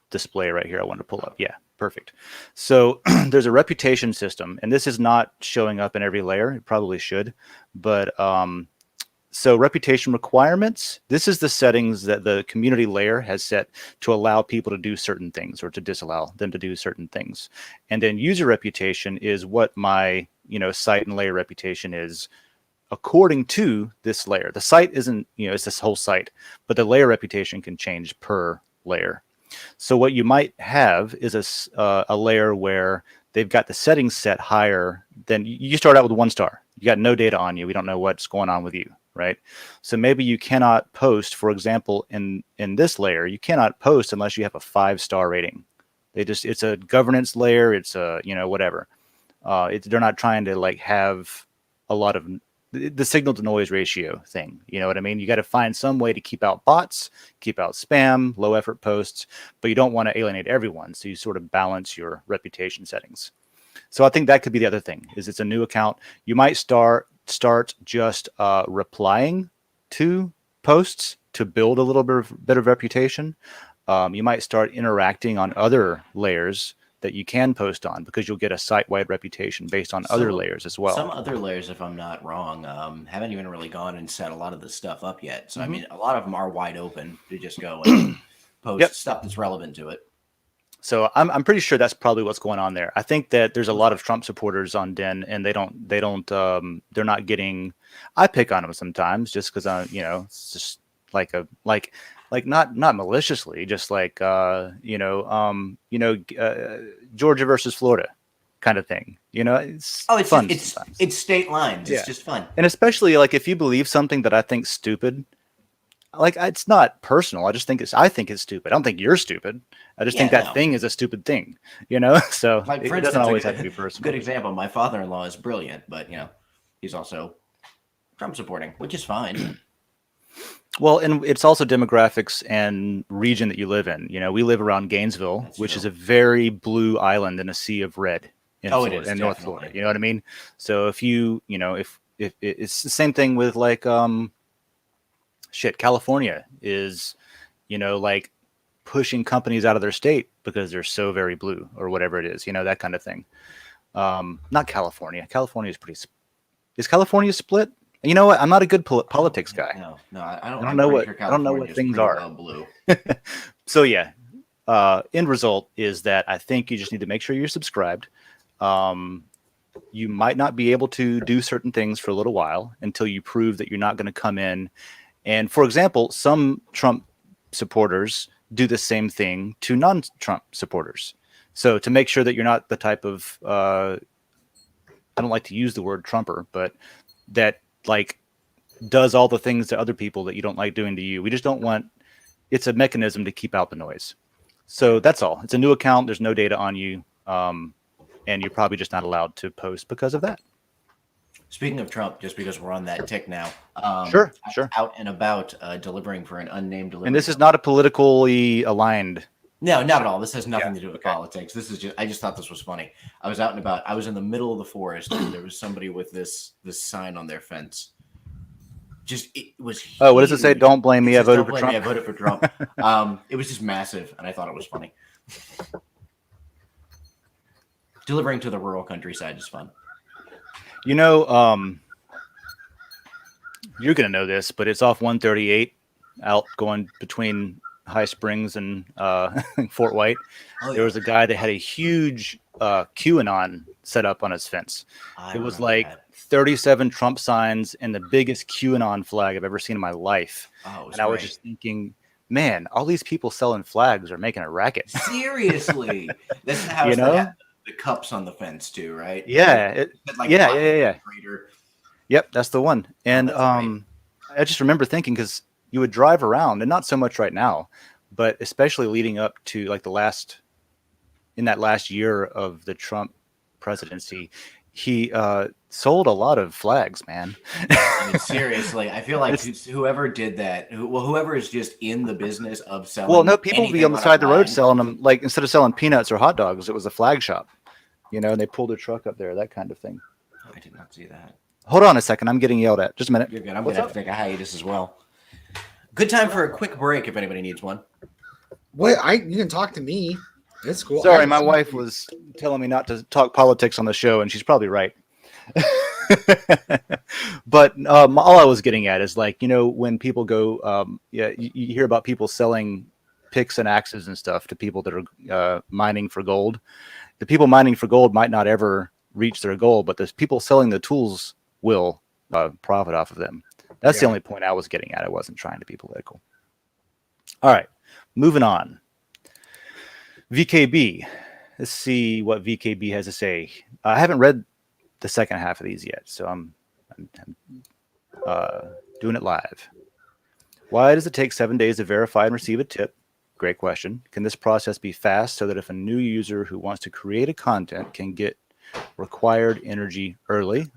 display right here I wanted to pull up. Yeah, perfect. So there's a reputation system, and this is not showing up in every layer. It probably should, but so reputation requirements, this is the settings that the community layer has set to allow people to do certain things or to disallow them to do certain things. And then user reputation is what my, site and layer reputation is according to this layer. The site isn't, it's this whole site, but the layer reputation can change per layer. So what you might have is a layer where they've got the settings set higher than you start out with 1 star. You got no data on you. We don't know what's going on with you. Right. So maybe you cannot post, for example, in this layer, you cannot post unless you have a 5-star rating. It's a governance layer. It's a, whatever. They're not trying to have a lot of the signal to noise ratio thing. You know what I mean? You got to find some way to keep out bots, keep out spam, low effort posts, but you don't want to alienate everyone. So you sort of balance your reputation settings. So I think that could be the other thing is it's a new account. You might start just replying to posts to build a little bit of reputation. You might start interacting on other layers that you can post on because you'll get a site-wide reputation based on other layers as well. Some other layers, if I'm not wrong, haven't even really gone and set a lot of this stuff up yet. So, I mean, a lot of them are wide open to just go and post stuff that's relevant to it. So I'm pretty sure that's probably what's going on there. I think that there's a lot of Trump supporters on Den, and they're not getting. I pick on them sometimes just because it's just not maliciously, just Georgia versus Florida kind of thing. It's fun. It's state lines. Yeah. It's just fun, and especially if you believe something that I think's stupid. It's not personal. I think it's stupid. I don't think you're stupid. I just think that thing is a stupid thing, So for instance, it doesn't always have to be personal. Good example. My father-in-law is brilliant, but he's also Trump supporting, which is fine. Well, and it's also demographics and region that you live in. We live around Gainesville, which is a very blue island in a sea of red in Florida, in North Florida. You know what I mean? So if if it's the same thing with California is, pushing companies out of their state because they're so very blue or whatever it is, that kind of thing. Not California. California is is California split? You know what? I'm not a good politics guy. No, I don't. I don't know what things are. Blue. So yeah, end result is that I think you just need to make sure you're subscribed. You might not be able to do certain things for a little while until you prove that you're not going to come in. And for example, some Trump supporters do the same thing to non-Trump supporters. So to make sure that you're not the type of, I don't like to use the word Trumper, but that does all the things to other people that you don't like doing to you. We just don't want, it's a mechanism to keep out the noise. So that's all. It's a new account. There's no data on you. and you're probably just not allowed to post because of that. Speaking of Trump, just because we're on that tick now, Sure. I was out and about delivering for an unnamed delivery. And this is not a politically aligned. No, not at all. This has nothing to do with politics. This is just, I just thought this was funny. I was out and about. I was in the middle of the forest, and there was somebody with this sign on their fence. It was huge. Oh, what does it say? Don't blame me. I voted for Trump. I voted for Trump. It was just massive, and I thought it was funny. Delivering to the rural countryside is fun. You know, you're gonna know this, but it's off 138 out going between High Springs and Fort White. There was a guy that had a huge QAnon set up on his fence. It was like 37 Trump signs and the biggest QAnon flag I've ever seen in my life. And I was just thinking, man, all these people selling flags are making a racket. Seriously. That's how you know? The cups on the fence too, right? Yeah. Yeah. Yep, that's the one. And I just remember thinking, because you would drive around, and not so much right now, but especially leading up to like in that last year of the Trump presidency, he sold a lot of flags, man. I mean, seriously, I feel like whoever did that, whoever is just in the business of selling. Well, no, people would be on the side of the road selling them. Like, instead of selling peanuts or hot dogs, it was a flag shop, and they pulled their truck up there, that kind of thing. I did not see that. Hold on a second. I'm getting yelled at. Just a minute. You're good. I'm going to have to take a hiatus as well. Good time for a quick break if anybody needs one. What? You can talk to me. It's cool. Sorry, my wife was telling me not to talk politics on the show, and she's probably right. But all I was getting at is, like, when people go, you hear about people selling picks and axes and stuff to people that are mining for gold. The people mining for gold might not ever reach their goal, but the people selling the tools will profit off of them. That's the only point I was getting at. I wasn't trying to be political. All right, moving on. VKB. Let's see what VKB has to say. I haven't read the second half of these yet, so I'm doing it live. Why does it take 7 days to verify and receive a tip? Great question. Can this process be fast so that if a new user who wants to create a content can get required energy early?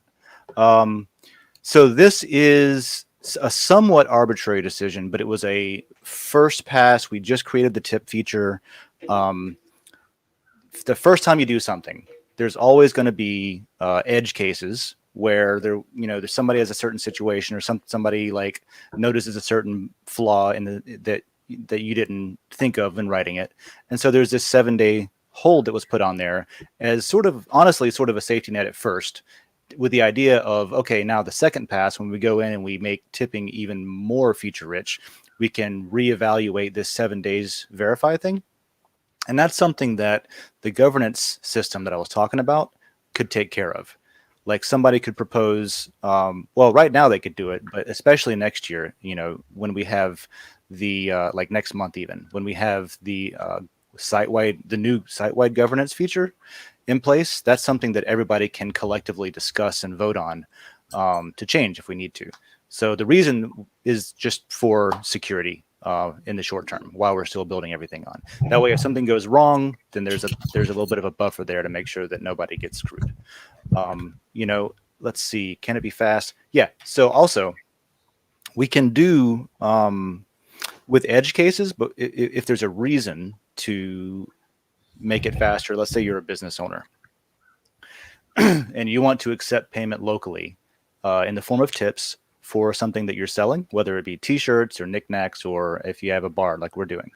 So this is a somewhat arbitrary decision, but it was a first pass. We just created the tip feature. The first time you do something, there's always going to be edge cases where there's somebody has a certain situation, or somebody like notices a certain flaw in that you didn't think of in writing it. And so there's this 7-day hold that was put on there as honestly sort of a safety net at first, with the idea of, okay, now the second pass, when we go in and we make tipping even more feature rich, we can reevaluate this 7 days verify thing. And that's something that the governance system that I was talking about could take care of. Like, somebody could propose, well, right now they could do it, but especially next year, when we have the, like next month even, when we have the new site-wide governance feature in place, that's something that everybody can collectively discuss and vote on to change if we need to. So the reason is just for security in the short term, while we're still building everything on. That way, if something goes wrong, then there's a little bit of a buffer there to make sure that nobody gets screwed. Let's see, can it be fast? Yeah. So also, we can do with edge cases, but if there's a reason to make it faster, let's say you're a business owner and you want to accept payment locally in the form of tips for something that you're selling, whether it be t-shirts or knickknacks, or if you have a bar like we're doing.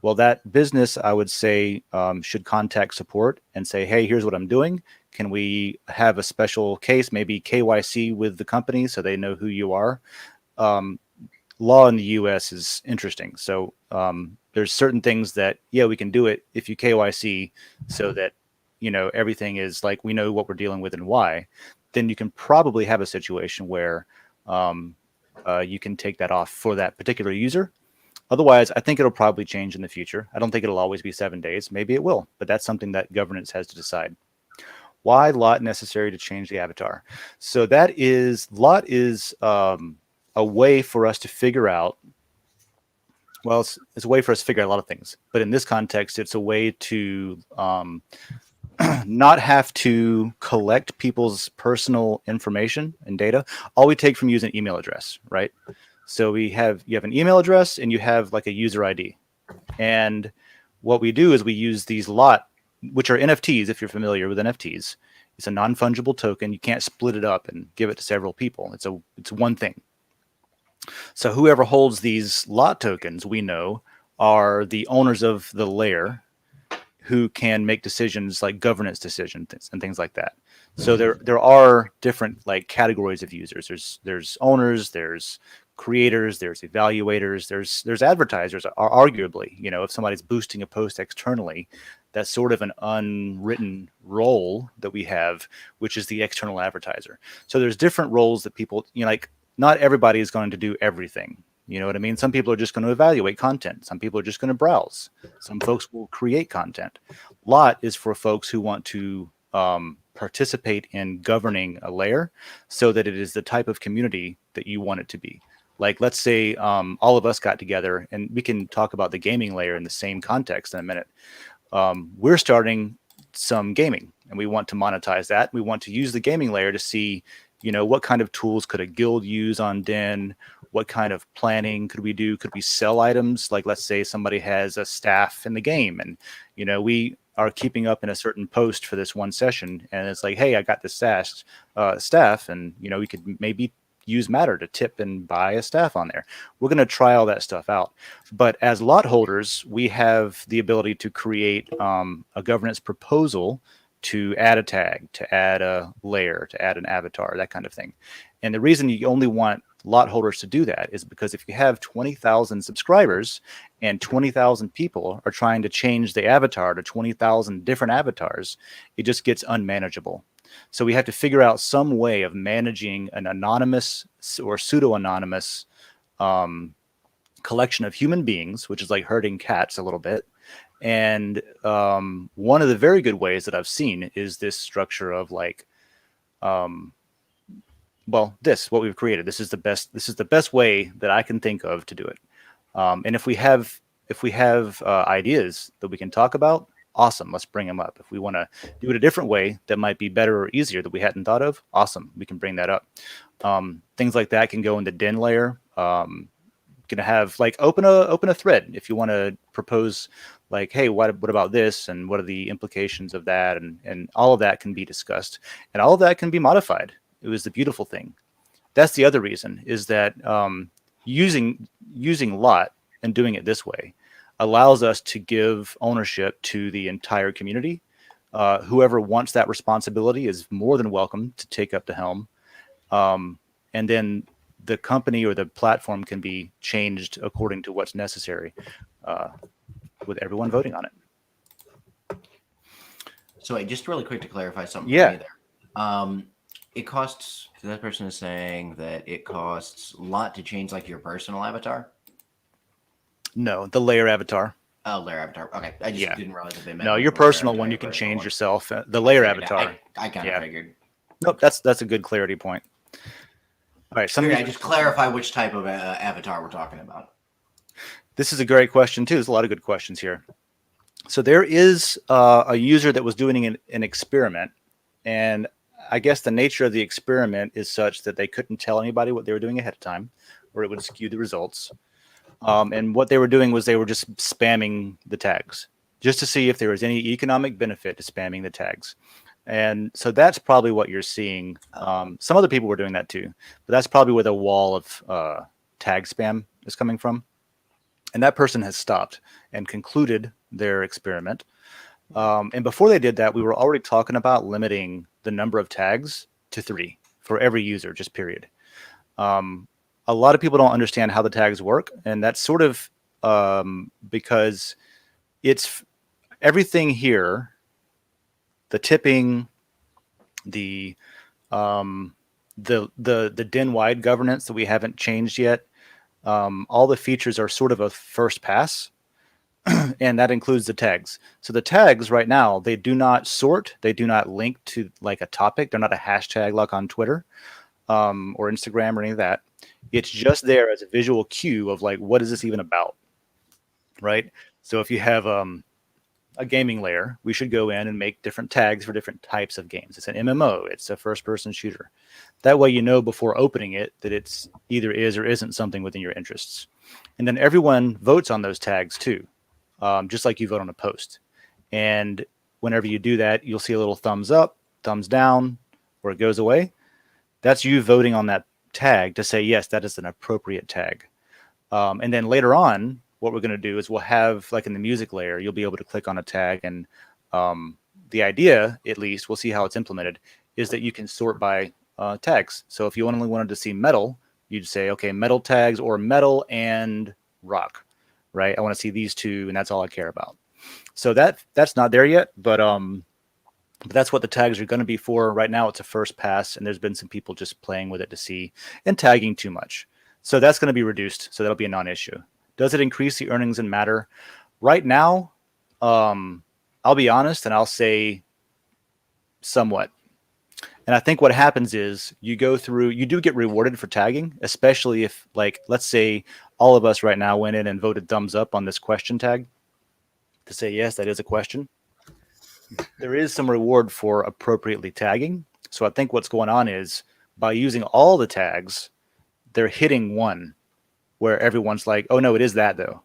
Well, that business, I would say, should contact support and say, hey, here's what I'm doing. Can we have a special case, maybe KYC with the company so they know who you are? Law in the US is interesting. So there's certain things that, we can do it if you KYC so that, everything is like, we know what we're dealing with and why. Then you can probably have a situation where you can take that off for that particular user. Otherwise, I think it'll probably change in the future. I don't think it'll always be 7 days. Maybe it will, but that's something that governance has to decide. Why lot necessary to change the avatar? So lot is a way for us to figure out, it's a way for us to figure out a lot of things, but in this context, it's a way to not have to collect people's personal information and data. All we take from you is an email address, right? So you have an email address and you have like a user ID. And what we do is we use these lot, which are NFTs, if you're familiar with NFTs. It's a non-fungible token. You can't split it up and give it to several people. It's one thing. So whoever holds these lot tokens, we know, are the owners of the layer who can make decisions like governance decisions and things like that. So there are different like categories of users. There's owners, there's creators, there's evaluators, there's advertisers. Are arguably, if somebody's boosting a post externally, that's sort of an unwritten role that we have, which is the external advertiser. So there's different roles that people, like not everybody is going to do everything. You know what I mean? Some people are just going to evaluate content. Some people are just going to browse. Some folks will create content. Lot is for folks who want to participate in governing a layer so that it is the type of community that you want it to be. Like, let's say all of us got together, and we can talk about the gaming layer in the same context in a minute. We're starting some gaming, and we want to monetize that. We want to use the gaming layer to see, what kind of tools could a guild use on Den? What kind of planning could we do? Could we sell items? Like, let's say somebody has a staff in the game, and we are keeping up in a certain post for this one session, and it's like, hey, I got this staff, and we could maybe use Matter to tip and buy a staff on there. We're going to try all that stuff out. But as lot holders, we have the ability to create a governance proposal to add a tag, to add a layer, to add an avatar, that kind of thing. And the reason you only want lot holders to do that is because if you have 20,000 subscribers and 20,000 people are trying to change the avatar to 20,000 different avatars, it just gets unmanageable. So we have to figure out some way of managing an anonymous or pseudo-anonymous collection of human beings, which is like herding cats a little bit. And one of the very good ways that I've seen is this structure of like, what we've created. This is the best way that I can think of to do it. And if we have ideas that we can talk about, awesome, let's bring them up. If we want to do it a different way that might be better or easier that we hadn't thought of, awesome, we can bring that up. Things like that can go in the Den layer. Gonna have like open a thread if you want to propose like, hey, what about this, and what are the implications of that, and all of that can be discussed, and all of that can be modified. It was the beautiful thing. That's the other reason, is that using lot and doing it this way allows us to give ownership to the entire community. Whoever wants that responsibility is more than welcome to take up the helm. And then the company or the platform can be changed according to what's necessary, with everyone voting on it. So wait, just really quick to clarify something Yeah. for me there. It costs, that person is saying that it costs a lot to change like your personal avatar. No, the layer avatar. Oh, layer avatar. Okay, I just didn't realize that they meant. No, your personal one you can change yourself. The layer avatar. I kind of figured. Nope, that's a good clarity point. All right, just clarify which type of avatar we're talking about. This is a great question too. There's a lot of good questions here. So there is a user that was doing an experiment, and I guess the nature of the experiment is such that they couldn't tell anybody what they were doing ahead of time, or it would skew the results. And what they were doing was they were just spamming the tags just to see if there was any economic benefit to spamming the tags. And so that's probably what you're seeing. Some other people were doing that too, but that's probably where the wall of tag spam is coming from. And that person has stopped and concluded their experiment. And before they did that, we were already talking about limiting the number of tags to 3 for every user, just period. A lot of people don't understand how the tags work, and that's sort of because it's everything here, the tipping, the Den-wide governance that we haven't changed yet. All the features are sort of a first pass, and that includes the tags. So the tags right now, they do not sort, they do not link to like a topic. They're not a hashtag like on Twitter or Instagram or any of that. It's just there as a visual cue of like, what is this even about? Right? So if you have a gaming layer, we should go in and make different tags for different types of games. It's an MMO. It's a first-person shooter. That way, you know before opening it that it's either is or isn't something within your interests. And then everyone votes on those tags too, just like you vote on a post. And whenever you do that, you'll see a little thumbs up, thumbs down, or it goes away. That's you voting on that tag to say, yes, that is an appropriate tag. And then later on, what we're going to do is we'll have, like in the music layer, you'll be able to click on a tag. And the idea, at least, we'll see how it's implemented, is that you can sort by tags. So if you only wanted to see metal, you'd say, okay, metal tags or metal and rock, right? I want to see these two, and that's all I care about. So that's not there yet, but that's what the tags are going to be for. Right now, it's a first pass, and there's been some people just playing with it to see and tagging too much. So that's going to be reduced. So that'll be a non-issue. Does it increase the earnings and matter? Right now, I'll be honest, and I'll say somewhat. And I think what happens is you do get rewarded for tagging, especially if, like, let's say all of us right now went in and voted thumbs up on this question tag to say, yes, that is a question. There is some reward for appropriately tagging. So I think what's going on is by using all the tags, they're hitting one where everyone's like, oh, no, it is that, though.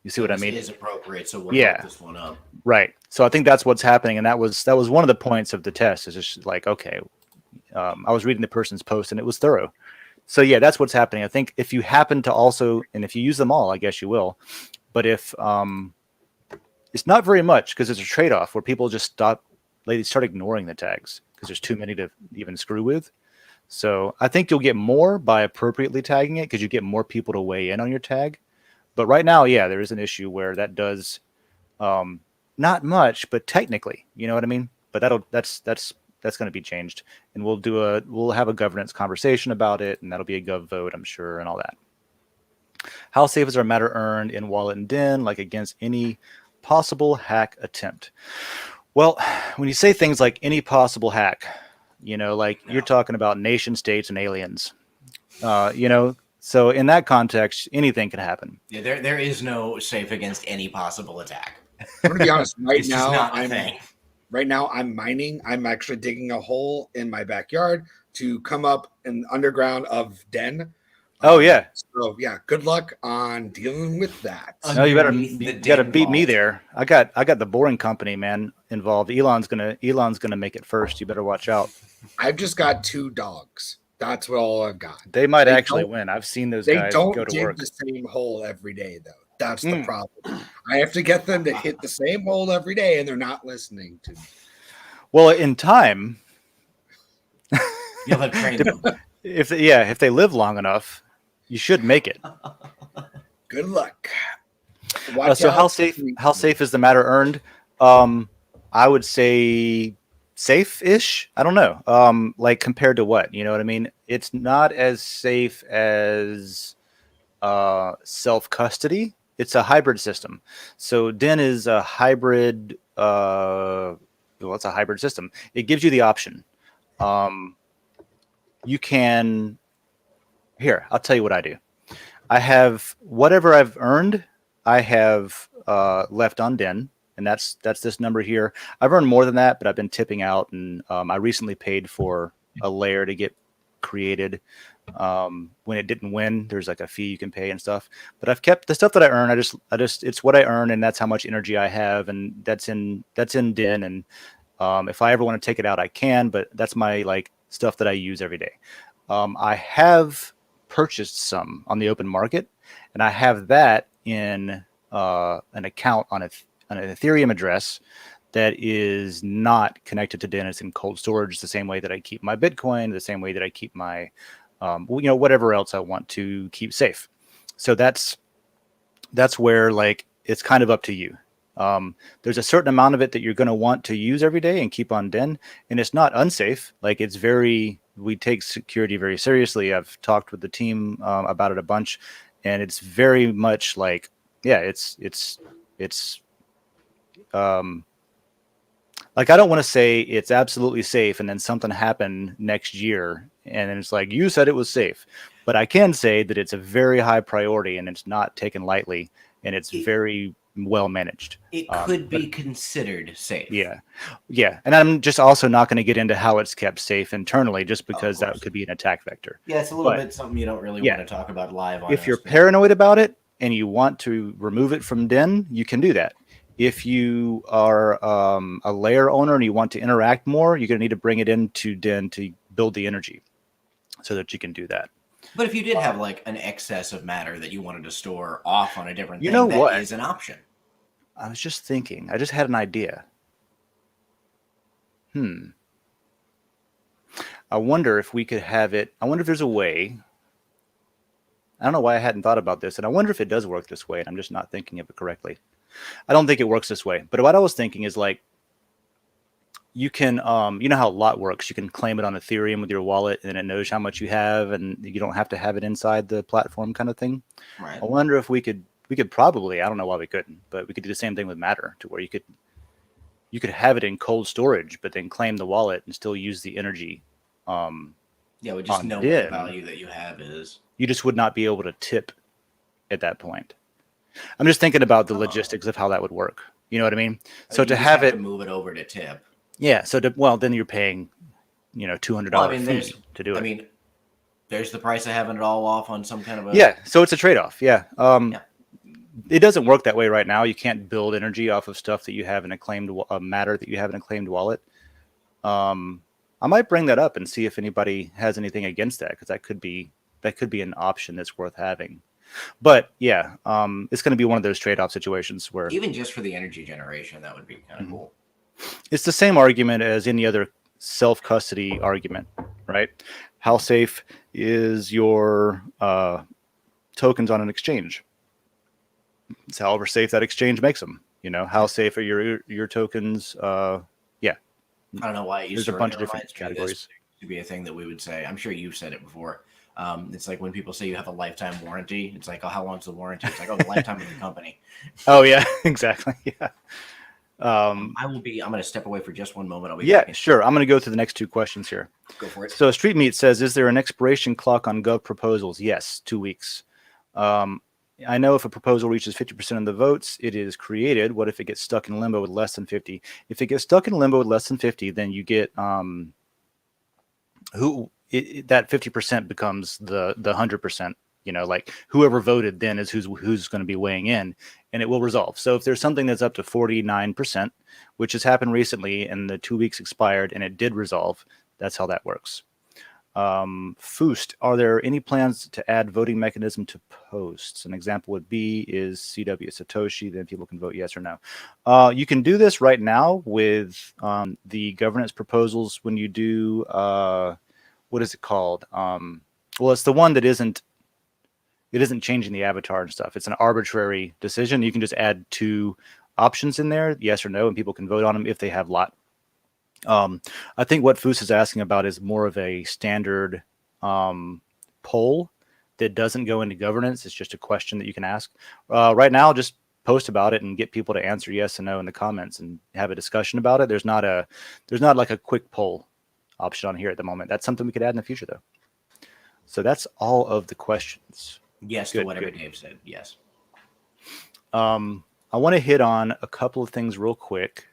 You see what I mean? It is appropriate, so we'll Yeah. hook this one up. Right. So I think that's what's happening. And that was one of the points of the test is just like, okay, I was reading the person's post and it was thorough. So yeah, that's what's happening. I think if you happen to also, and if you use them all, I guess you will, but if it's not very much because there's a trade-off where people just start ignoring the tags because there's too many to even screw with. So I think you'll get more by appropriately tagging it because you get more people to weigh in on your tag. But right now, yeah, there is an issue where that does not much, but technically, you know what I mean? But that's going to be changed, and we'll have a governance conversation about it, and that'll be a gov vote, I'm sure, and all that. How safe is our matter earned in Wallet and Den, like against any possible hack attempt? Well, when you say things like any possible hack, you're talking about nation states and aliens, So in that context, anything can happen. Yeah, there is no safe against any possible attack. I'm gonna be honest. Right now, I'm mining. I'm actually digging a hole in my backyard to come up in the underground of Den. Oh yeah. So yeah, good luck on dealing with that. No, you gotta beat me there. I got the boring company, man, involved. Elon's gonna make it first. You better watch out. I've just got 2 dogs. That's all I've got. They might actually win. I've seen those guys go to work. They don't dig the same hole every day, though. That's the problem. I have to get them to hit the same hole every day, and they're not listening to me. Well, in time, you'll have trained them. If they live long enough, you should make it. Good luck. So how safe is the matter earned? I would say safe-ish. I don't know. Like compared to what? You know what I mean? It's not as safe as self-custody. It's a hybrid system. So Den is a hybrid. It's a hybrid system. It gives you the option. You can. Here, I'll tell you what I do. I have whatever I've earned. I have left on Den. And that's this number here. I've earned more than that, but I've been tipping out, and I recently paid for a layer to get created. When it didn't win, there's like a fee you can pay and stuff. But I've kept the stuff that I earn. I just it's what I earn, and that's how much energy I have, and that's in Den. And if I ever want to take it out, I can. But that's my stuff that I use every day. I have purchased some on the open market, and I have that in an account on an Ethereum address that is not connected to Den. It's in cold storage the same way that I keep my Bitcoin, the same way that I keep my, whatever else I want to keep safe. So that's where it's kind of up to you. There's a certain amount of it that you're going to want to use every day and keep on Den, and it's not unsafe. We take security very seriously. I've talked with the team about it a bunch, and it's very much I don't want to say it's absolutely safe and then something happened next year and then it's like, you said it was safe, but I can say that it's a very high priority and it's not taken lightly, and it's very well managed. It could be considered safe. Yeah, and I'm just also not going to get into how it's kept safe internally, just because that course. could be an attack vector. Yeah, it's a little But, bit something you don't really yeah, want to talk about live on if you're OSP. paranoid about it and you want to remove it from Den, you can do that. If you are a layer owner and you want to interact more, you're going to need to bring it into Den to build the energy so that you can do that. But if you did have like an excess of matter that you wanted to store off on a different You thing, know that what? is an option. I was just thinking. I just had an idea. I wonder if we could have it. I wonder if there's a way. I don't know why I hadn't thought about this, and I wonder if it does work this way, and I'm just not thinking of it correctly. I don't think it works this way, but what I was thinking is like, you can, you know how lot works. You can claim it on Ethereum with your wallet, and it knows how much you have, and you don't have to have it inside the platform, kind of thing. Right. I wonder if we could probably. I don't know why we couldn't, but we could do the same thing with Matter, to where you could have it in cold storage, but then claim the wallet and still use the energy. Yeah, we just on know what the Den. value that you have is. You just would not be able to tip at that point. I'm just thinking about the logistics of how that would work. You know what I mean? So You to just have it, to move it over to tip. yeah. So then you're paying, $200 fee to do it. I mean, there's the price of having it all off on some kind of a. Yeah. So it's a trade-off. Yeah. Yeah. It doesn't work that way right now. You can't build energy off of stuff that you have in a claimed matter that you have in a claimed wallet. I might bring that up and see if anybody has anything against that, because that could be an option that's worth having. But yeah, it's going to be one of those trade-off situations where Even just for the energy generation, that would be kind of cool. it's the same argument as any other self-custody argument, right? How safe is your tokens on an exchange? It's however safe that exchange makes them. How safe are your tokens? I don't know why it used There's to a bunch of remind different me of categories. this to be a thing that we would say. I'm sure you've said it before. It's like when people say you have a lifetime warranty. It's like, oh, how long's the warranty? It's like, oh, the lifetime of the company. Oh yeah, exactly. Yeah. I'm going to step away for just one moment. I'll be back in. Sure. I'm going to go through the next two questions here. Go for it. So Street Meat says, is there an expiration clock on Gov proposals? Yes, 2 weeks. I know if a proposal reaches 50% of the votes, it is created. What if it gets stuck in limbo with less than 50? If it gets stuck in limbo with less than 50, then you get that 50% becomes the 100%. Like whoever voted then is who's going to be weighing in, and it will resolve. So if there's something that's up to 49%, which has happened recently, and the 2 weeks expired and it did resolve, that's how that works. Foost, are there any plans to add voting mechanism to posts? An example would be is CW Satoshi, then people can vote yes or no. You can do this right now with the governance proposals when you do, what is it called? Well, it's the one that isn't changing the avatar and stuff. It's an arbitrary decision. You can just add 2 options in there, yes or no, and people can vote on them if they have lot. I think what Foos is asking about is more of a standard poll that doesn't go into governance. It's just a question that you can ask. Right now, just post about it and get people to answer yes and no in the comments and have a discussion about it. There's not like a quick poll option on here at the moment. That's something we could add in the future, though. So that's all of the questions. Yes, to whatever Dave said. Yes. I want to hit on a couple of things real quick.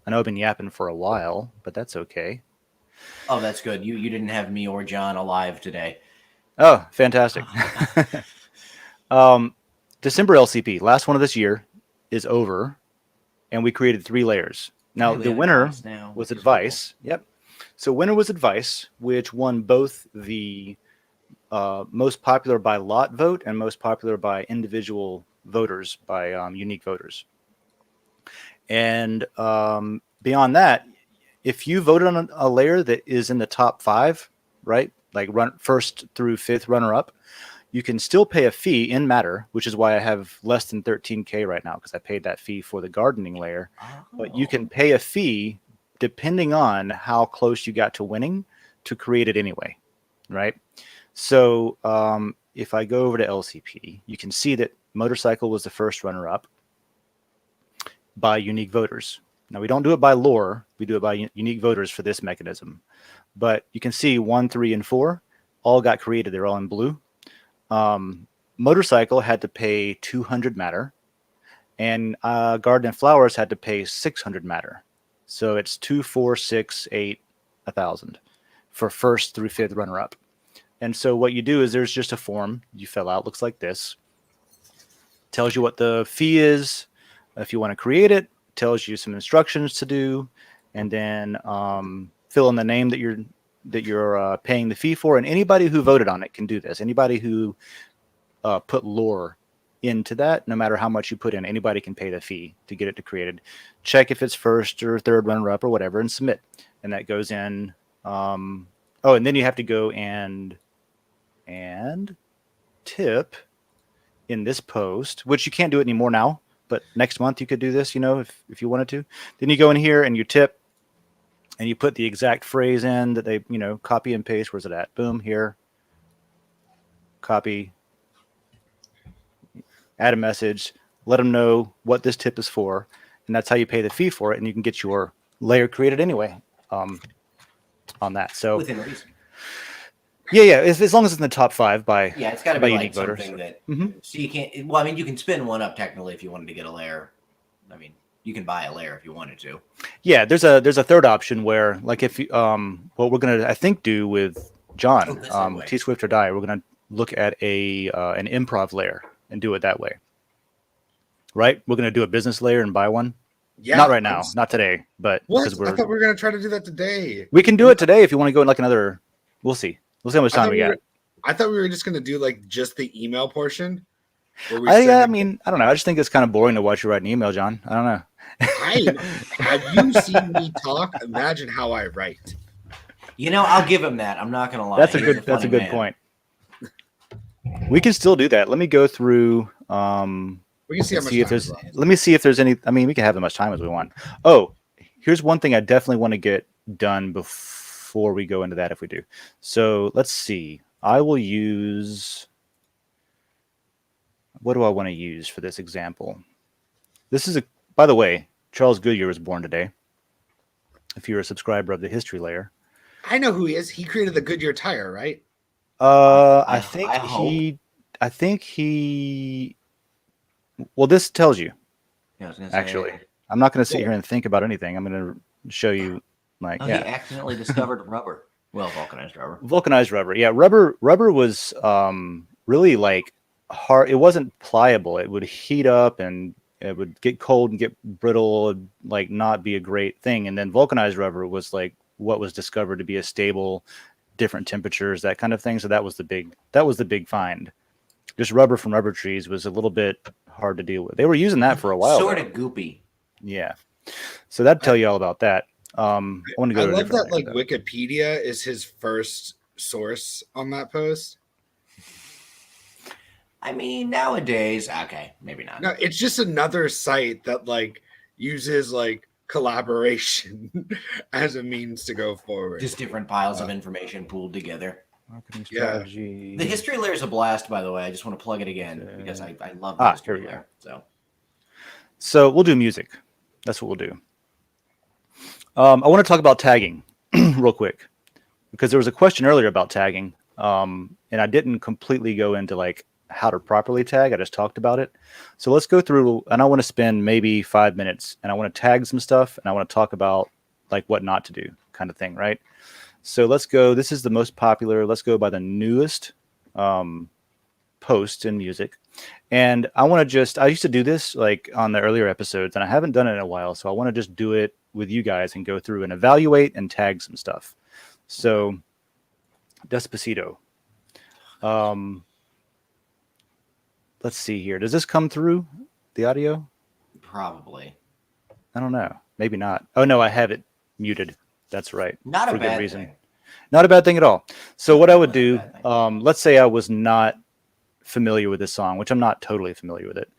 I know I've been yapping for a while, but that's okay. Oh, that's good. You didn't have me or John alive today. Oh, fantastic. December LCP, last one of this year, is over, and we created 3 layers. Now, the winner was Advice. Yep. So winner was Advice, which won both the most popular by lot vote and most popular by individual voters, by unique voters. And beyond that, if you voted on a layer that is in the top 5, right, like first through 5th runner up, you can still pay a fee in Matter, which is why I have less than 13K right now, because I paid that fee for the gardening layer. But you can pay a fee depending on how close you got to winning to create it anyway, right? So if I go over to LCP, you can see that Motorcycle was the first runner up by unique voters. Now, we don't do it by lore. We do it by unique voters for this mechanism. But you can see 1, 3, and 4 all got created. They're all in blue. Motorcycle had to pay 200 Matter. and Garden and Flowers had to pay 600 matter. So it's 2, 4, 6, 8, 1,000 for first through fifth runner up. And so what you do is there's just a form you fill out, looks like this. Tells you what the fee is if you want to create it, tells you some instructions to do, and then fill in the name that you're paying the fee for. And anybody who voted on it can do this. Anybody who put lore into that, no matter how much you put in, anybody can pay the fee to get it created. Check if it's first or third runner up or whatever, and submit. And that goes in. And then you have to go and tip in this post, which you can't do it anymore now, but next month you could do this, if you wanted to. Then you go in here and you tip, and you put the exact phrase in that they, copy and paste. Where's it at? Boom, here. Copy. Add a message. Let them know what this tip is for, and that's how you pay the fee for it, and you can get your layer created anyway on that. So within reason. Yeah. As long as it's in the top 5 by it's got to by be unique like voters. something that. Mhm. So you can't. Well, I mean, you can spin one up technically if you wanted to get a layer. I mean, you can buy a layer if you wanted to. Yeah, there's a third option where, like, if you what we're gonna I think do with John T Swift or Die, we're gonna look at an improv layer and do it that way. Right? We're gonna do a business layer and buy one. Yeah, not right now, not today, but what? because I thought we were gonna try to do that today. We can do it today if you want to go in like another. We'll see. We'll see how much time we got. I thought we were just gonna do like just the email portion. I mean, I don't know. I just think it's kind of boring to watch you write an email, John. I don't know. Have you seen me talk? Imagine how I write. I'll give him that. I'm not gonna lie. That's a good point. We can still do that. Let me go through. We can see how much time. Let me see if there's any. I mean, we can have as much time as we want. Oh, here's one thing I definitely want to get done before we go into that. If we do, so let's see. I will use. What do I want to use for this example? This is by the way, Charles Goodyear was born today. If you're a subscriber of the History Layer. I know who he is. He created the Goodyear tire, right? I think he. Well, this tells you. Yeah, actually, I'm not going to sit here and think about anything. I'm going to show you, He accidentally discovered rubber. Well, vulcanized rubber. Vulcanized rubber. Yeah, rubber was really like hard. It wasn't pliable. It would heat up and it would get cold and get brittle, and like not be a great thing. And then vulcanized rubber was like what was discovered to be a stable, different temperatures, that kind of thing. So that was the big find. Just rubber from rubber trees was a little bit hard to deal with. They were using that for a while. Sort of goopy. Yeah. So that'd tell you all about that. I want to go. I love that like Wikipedia is his first source on that post. I mean, nowadays, okay, maybe not. No, it's just another site that like uses like collaboration as a means to go forward. Just different piles of information pooled together. Marketing strategy. The History Layer is a blast, by the way. I just want to plug it again because I love the History Layer. So we'll do music. That's what we'll do. I want to talk about tagging real quick because there was a question earlier about tagging, and I didn't completely go into like how to properly tag. I just talked about it. So let's go through, and I want to spend maybe 5 minutes, and I want to tag some stuff, and I want to talk about like what not to do, kind of thing, right? So let's go. This is the most popular. Let's go by the newest post in music. And I want to just, I used to do this like on the earlier episodes, and I haven't done it in a while. So I want to just do it with you guys and go through and evaluate and tag some stuff. So Despacito. Let's see here. Does this come through the audio? Probably. I don't know. Maybe not. Oh no, I have it muted. That's right. Not for a bad good reason. thing. Not a bad thing at all. So what I would do, let's say I was not familiar with this song, which I'm not totally familiar with it,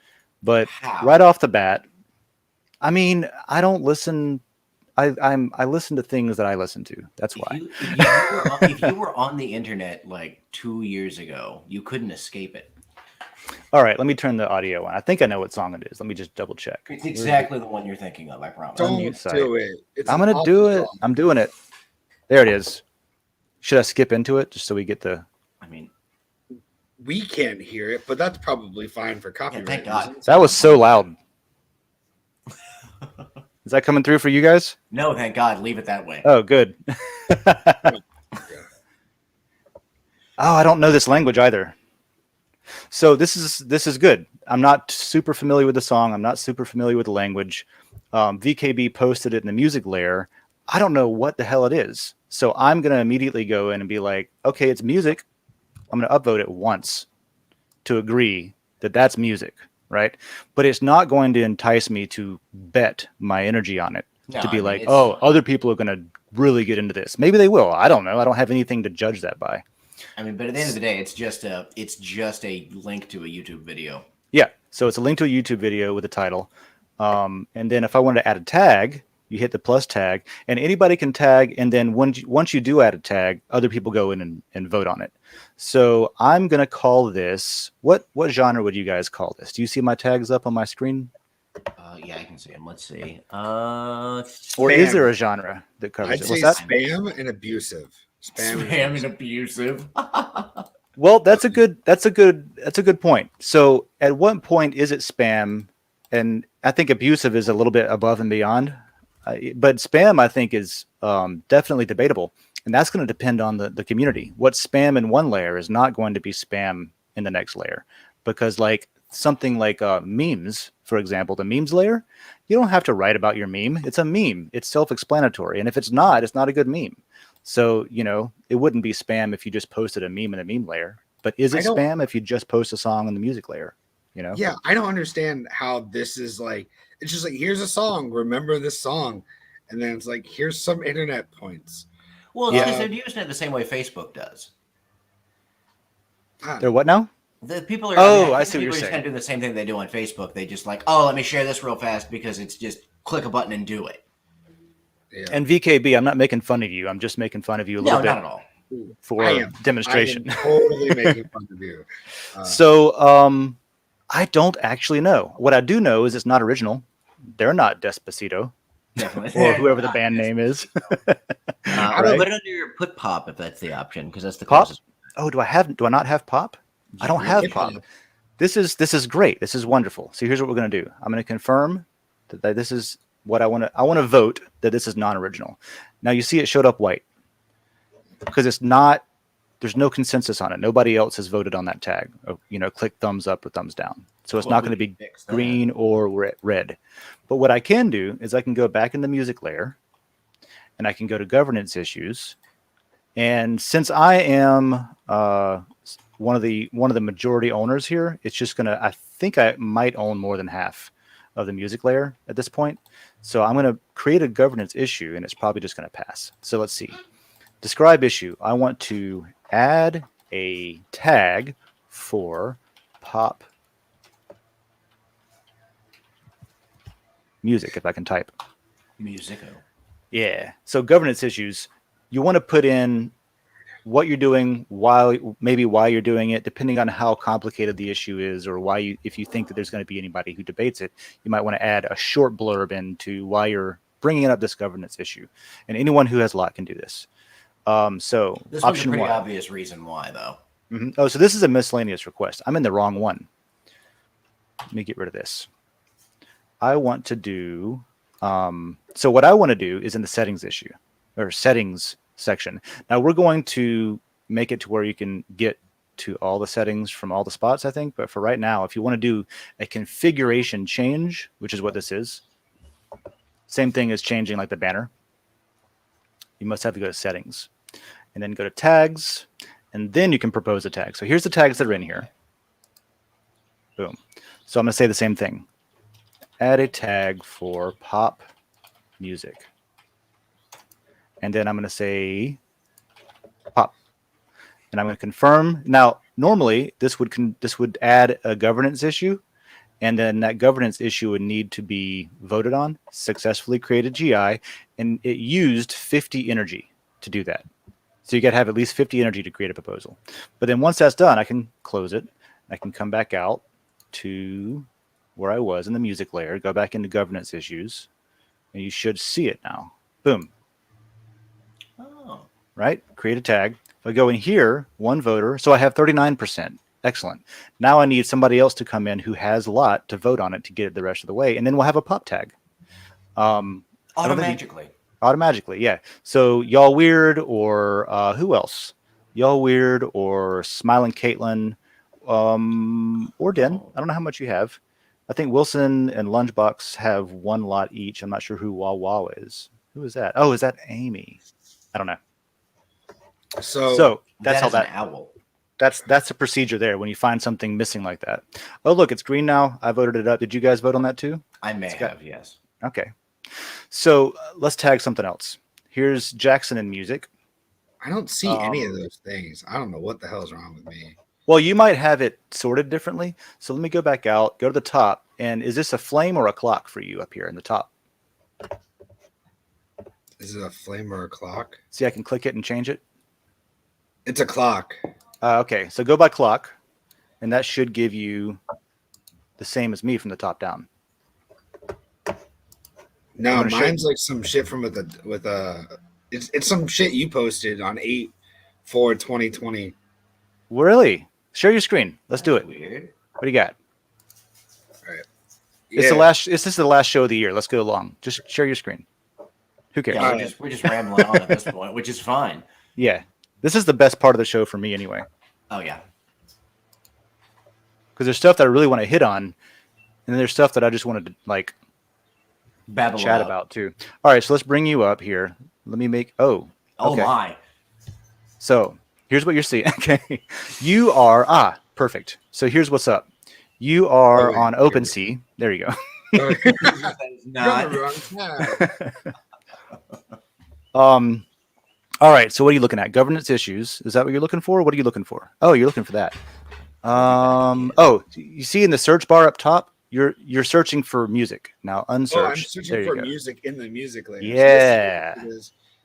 but right off the bat, I mean, I don't listen. I listen to things that I listen to. That's why. If you were on the internet like 2 years ago, you couldn't escape it. All right, let me turn the audio on. I think I know what song it is. Let me just double check. It's exactly the one you're thinking of, I promise. Don't do it. I'm going to do it. I'm doing it. There it is. Should I skip into it just so we get the... I mean... We can't hear it, but that's probably fine for copyright. Thank God. That was so loud. Is that coming through for you guys? No, thank God. Leave it that way. Oh, good. Oh, I don't know this language either. So this is good. I'm not super familiar with the song. I'm not super familiar with the language. VKB posted it in the music layer. I don't know what the hell it is. So I'm going to immediately go in and be like, okay, it's music. I'm going to upvote it once to agree that that's music, right? But it's not going to entice me to bet my energy on it, No, to be I mean, like, it's- oh, other people are going to really get into this. Maybe they will. I don't know. I don't have anything to judge that by. I mean, but at the end of the day, it's just a link to a YouTube video. Yeah. So it's a link to a YouTube video with a title. And then if I wanted to add a tag, you hit the plus tag, and anybody can tag. And then once you do add a tag, other people go in and vote on it. So I'm going to call this, what genre would you guys call this? Do you see my tags up on my screen? Yeah, I can see them. Let's see. Or is there a genre that covers I'd it? say What's that? spam and abusive. Spam and abusive. Well, that's a good point. So at what point is it spam? And I think abusive is a little bit above and beyond. But spam, I think, is definitely debatable. And that's going to depend on the community. What's spam in one layer is not going to be spam in the next layer. Because like something like memes, for example, the memes layer, you don't have to write about your meme. It's a meme. It's self-explanatory. And if it's not a good meme. So, it wouldn't be spam if you just posted a meme in the meme layer. But is it spam if you just post a song in the music layer? Yeah, I don't understand how this is like. It's just like, here's a song. Remember this song. And then it's like, here's some internet points. Well, it's because they're using it the same way Facebook does. They're what now? The people are. I see what you're just saying. kind of do the same thing they do on Facebook. They just like, oh, let me share this real fast because it's just click a button and do it. Yeah. And VKB, I'm not making fun of you. I'm just making fun of you a little No, bit not at all. for demonstration. I am totally making fun of you. So I don't actually know. What I do know is it's not original. They're not Despacito Definitely. or whoever the band name is. Right? Put it under your put pop if that's the option because that's the Pop? closest. Oh, do I not have pop? I don't have pop. This is great. This is wonderful. So here's what we're going to do. I'm going to confirm that this is what I want to vote that this is non-original. Now you see it showed up white because it's not, there's no consensus on it. Nobody else has voted on that tag. Click thumbs up or thumbs down. So it's not going to be green or red. But what I can do is I can go back in the music layer and I can go to governance issues. And since I am one of the majority owners here, it's just gonna. I think I might own more than half of the music layer at this point. So I'm gonna create a governance issue, and it's probably just gonna pass. So let's see. Describe issue. I want to add a tag for pop music. If I can type. Musico. Yeah. So governance issues. You want to put in what you're doing, why you're doing it, depending on how complicated the issue is, or if you think that there's going to be anybody who debates it, you might want to add a short blurb into why you're bringing up this governance issue. And anyone who has a lot can do this. So This option one's a pretty one. obvious reason why, though. Mm-hmm. Oh, so this is a miscellaneous request. I'm in the wrong one. Let me get rid of this. I want to do. So what I want to do is in the settings issue or settings section. Now we're going to make it to where you can get to all the settings from all the spots, I think. But for right now, if you want to do a configuration change, which is what this is, same thing as changing like the banner, you must have to go to settings and then go to tags, and then you can propose a tag. So here's the tags that are in here. Boom. So I'm going to say the same thing. Add a tag for pop music. And then I'm going to say pop. And I'm going to confirm. Now, normally this would add a governance issue, and then that governance issue would need to be voted on, successfully create a GI, and it used 50 energy to do that. So you got to have at least 50 energy to create a proposal. But then once that's done, I can close it. I can come back out to where I was in the music layer, go back into governance issues, and you should see it now. Boom. Oh. Right? Create a tag. If I go in here, one voter, so I have 39%. Excellent. Now I need somebody else to come in who has a lot to vote on it to get it the rest of the way, and then we'll have a pop tag. I don't think Automatically. automatically, yeah. So y'all weird or who else? Y'all weird or Smiling Caitlin, or Den. Oh. I don't know how much you have. I think Wilson and Lunchbox have one lot each. I'm not sure who Wawa is. Who is that? Oh, is that Amy? I don't know. So So that's That how is an that owl. that's the procedure there when you find something missing like that. Oh, look, it's green now. I voted it up. Did you guys vote on that too? I may It's got- have, yes. Okay. So let's tag something else. Here's Jackson and music. I don't see any of Um, those things. I don't know what the hell is wrong with me. Well, you might have it sorted differently. So let me go back out, go to the top. And is this a flame or a clock for you up here in the top? Is it a flame or a clock? See, I can click it and change it. It's a clock. Okay, so go by clock, and that should give you the same as me from the top down. No, wanna show- mine's like some shit from with a. It's some shit you posted on 8/4/2020. Really? Share your screen. Let's do it. Weird. What do you got? Yeah. It's the last. This is the last show of the year. Let's go along. Just share your screen. Who cares? Yeah, we're just rambling on at this point, which is fine. Yeah, this is the best part of the show for me anyway, Oh yeah. because there's stuff that I really want to hit on, and then there's stuff that I just wanted to like Babble chat about too. All right, so let's bring you up here. Let me make. Oh, Oh okay. my. So here's what you're seeing. Okay, you are perfect. So here's what's up. You are wait, on wait. OpenSea. There you go. You're That is on not. the wrong tab. All right. So what are you looking at? Governance issues. Is that what you're looking for? What are you looking for? Oh, you're looking for that. Oh, you see in the search bar up top, you're searching for music. Now unsearch. Oh, I'm There searching you for go. music in the music layer. Yeah.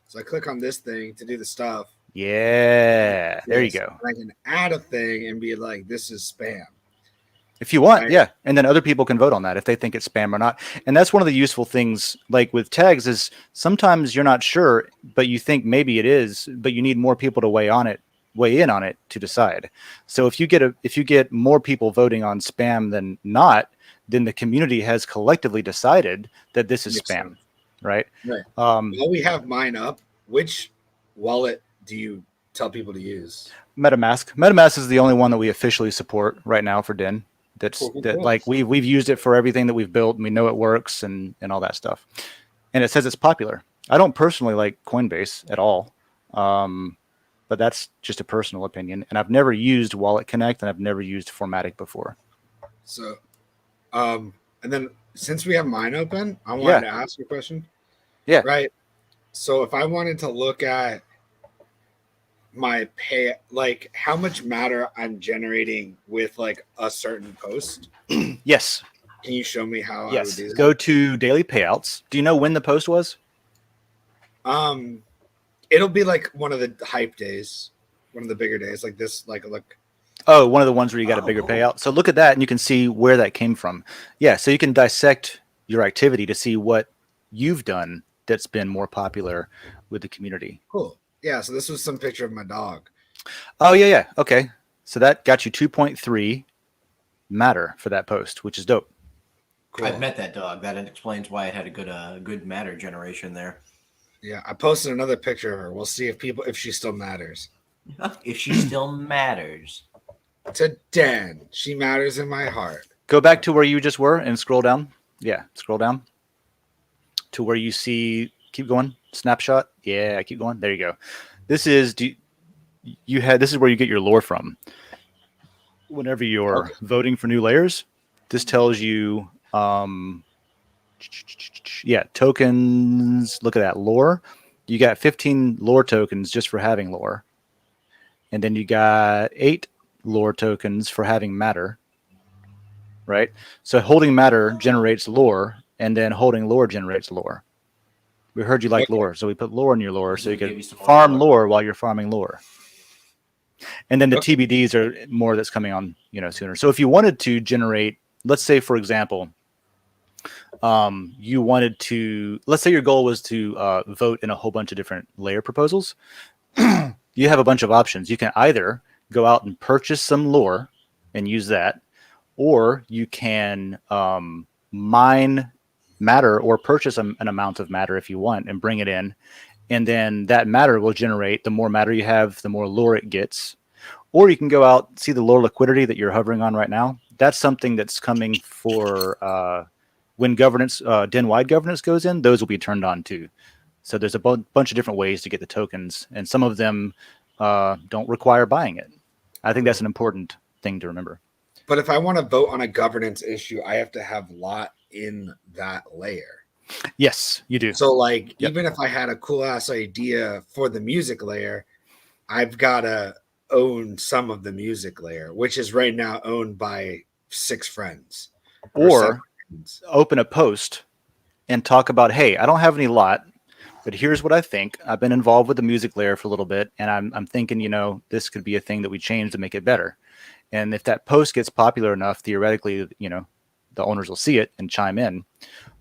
So I click on this thing to do the stuff. Yeah. There you Yes, go. and I can add a thing and be like, "This is spam." If you want, Right. yeah. And then other people can vote on that if they think it's spam or not. And that's one of the useful things, like with tags, is sometimes you're not sure, but you think maybe it is, but you need more people to weigh in on it to decide. So if you get more people voting on spam than not, then the community has collectively decided that this is Makes spam, sense. right? Right. Um, While we have mine up, which wallet do you tell people to use? MetaMask. MetaMask is the only one that we officially support right now for Den. That's Cool. like we've used it for everything that we've built, and we know it works and all that stuff. And it says it's popular. I don't personally like Coinbase at all, but that's just a personal opinion. And I've never used Wallet Connect, and I've never used Formatic before. So, and then since we have mine open, I wanted to ask you a question. Yeah. Right. So if I wanted to look at my pay, like how much matter I'm generating with like a certain post, Yes. can you show me how I would Yes. do that? Go to daily payouts. Do you know when the post was? It'll be like one of the hype days, one of the bigger days, like this. Like, look. Oh, one of the ones where you got a bigger Oh. payout. So look at that, and you can see where that came from. Yeah. So you can dissect your activity to see what you've done that's been more popular with the community. Cool. Yeah. So this was some picture of my dog. Oh, yeah. Okay. So that got you 2.3 matter for that post, which is dope. Cool. I've met that dog. That explains why it had a good matter generation there. Yeah. I posted another picture of her. We'll see if she still matters. If she still matters. To Den, she matters in my heart. Go back to where you just were and scroll down. Yeah. Scroll down to where you see, keep going, snapshot. Yeah. Keep going. There you go. This is, this is where you get your lore from. Whenever you're voting for new layers, this tells you, tokens. Look at that lore. You got 15 lore tokens just for having lore. And then you got 8 lore tokens for having matter. Right? So holding matter generates lore, and then holding lore generates lore. We heard you like lore, so we put lore in your lore so you Give can you some more farm lore. lore while you're farming lore. And then the TBDs are more that's coming on, sooner. So if you wanted to generate, let's say, for example, you wanted to, let's say your goal was to vote in a whole bunch of different layer proposals. You have a bunch of options. You can either go out and purchase some lore and use that, or you can mine matter or purchase an amount of matter if you want and bring it in. And then that matter will generate, the more matter you have, the more lore it gets. Or you can go out, see the lore liquidity that you're hovering on right now. That's something that's coming for when governance, Den-wide governance goes in, those will be turned on too. So there's a bunch of different ways to get the tokens, and some of them don't require buying it. I think that's an important thing to remember. But if I want to vote on a governance issue, I have to have lot in that layer. Yes, you do. So, like, Yep. even if I had a cool ass idea for the music layer, I've got to own some of the music layer, which is right now owned by 6 friends. Or 7 friends. open a post and talk about, hey, I don't have any lot, but here's what I think. I've been involved with the music layer for a little bit, and I'm thinking, this could be a thing that we change to make it better. And if that post gets popular enough, theoretically, the owners will see it and chime in.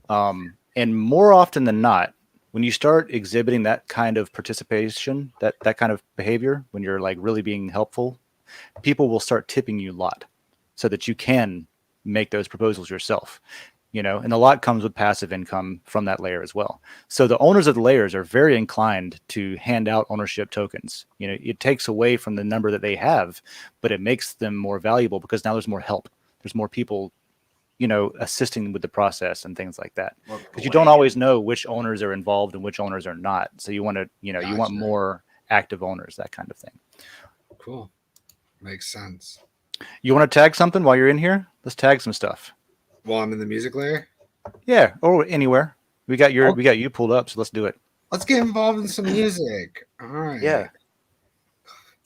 And more often than not, when you start exhibiting that kind of participation, that kind of behavior, when you're like really being helpful, people will start tipping you a lot so that you can make those proposals yourself. And the lot comes with passive income from that layer as well. So the owners of the layers are very inclined to hand out ownership tokens. It takes away from the number that they have, but it makes them more valuable because now there's more help. There's more people, assisting with the process and things like that. Because you don't always know which owners are involved and which owners are not. So you want to, you want more active owners, that kind of thing. Cool. Makes sense. You want to tag something while you're in here? Let's tag some stuff. While I'm in the music layer? Yeah, or anywhere. We got you pulled up, so let's do it. Let's get involved in some music. All right. Yeah.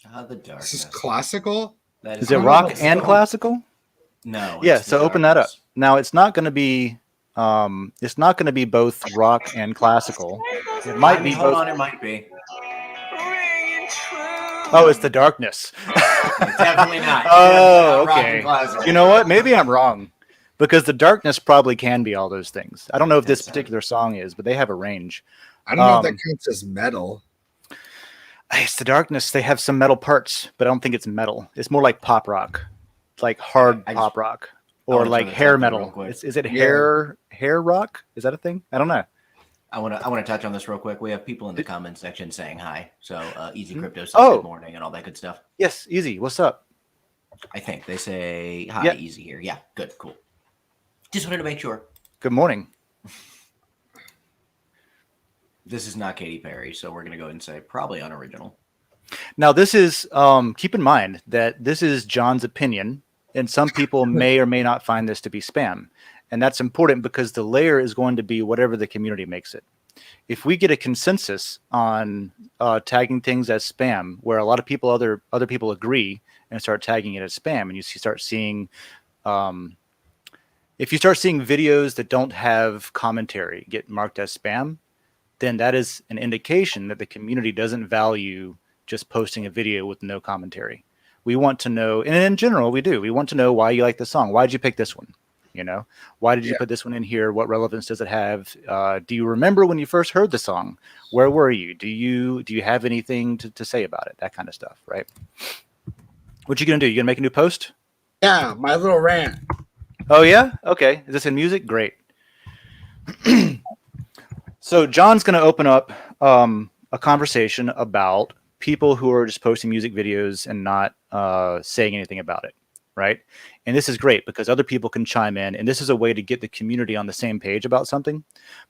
The darkness. This is classical? Is it rock and classical? No. Yeah, so open that up. Now it's not going to be both rock and classical. It might be Hold both. on, it might be. Oh, it's the darkness. Definitely not. Oh, Definitely not rock okay. and classical. You know what? Maybe I'm wrong. Because the darkness probably can be all those things. I don't know if this particular song is, but they have a range. I don't know if that counts as metal. It's the darkness. They have some metal parts, but I don't think it's metal. It's more like pop rock. It's like hard pop rock. Or like hair metal. Is it hair rock? Is that a thing? I don't know. I want to touch on this real quick. We have people in the comment section saying hi. So Easy Crypto says good morning and all that good stuff. Yes, Easy. What's up? I think they say hi, Easy here. Yeah, good, cool. Just wanted to make sure. Good morning. This is not Katy Perry, so we're going to go ahead and say probably unoriginal. Now, this is, keep in mind that this is John's opinion, and some people may or may not find this to be spam. And that's important because the layer is going to be whatever the community makes it. If we get a consensus on tagging things as spam, where a lot of people, other people agree and start tagging it as spam, and you start seeing... if you start seeing videos that don't have commentary get marked as spam, then that is an indication that the community doesn't value just posting a video with no commentary. We want to know, and in general, we do. We want to know why you like the song. Why did you pick this one? Why did you put this one in here? What relevance does it have? Do you remember when you first heard the song? Where were you? Do you have anything to say about it? That kind of stuff, right? What you gonna do? You gonna make a new post? Yeah, my little rant. Oh, yeah? Okay. Is this in music? Great. So John's going to open up a conversation about people who are just posting music videos and not saying anything about it, right? And this is great because other people can chime in, and this is a way to get the community on the same page about something,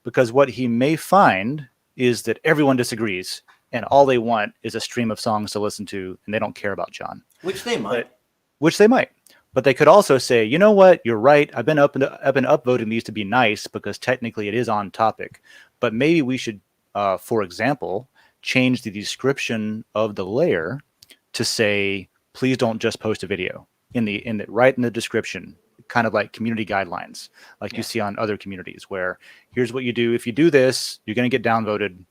because what he may find is that everyone disagrees, and all they want is a stream of songs to listen to, and they don't care about John. Which they might. But they could also say, you know what, you're right. I've been upvoting these to be nice because technically it is on topic. But maybe we should, for example, change the description of the layer to say, please don't just post a video right in the description, kind of like community guidelines, like you see on other communities, where here's what you do. If you do this, you're going to get downvoted.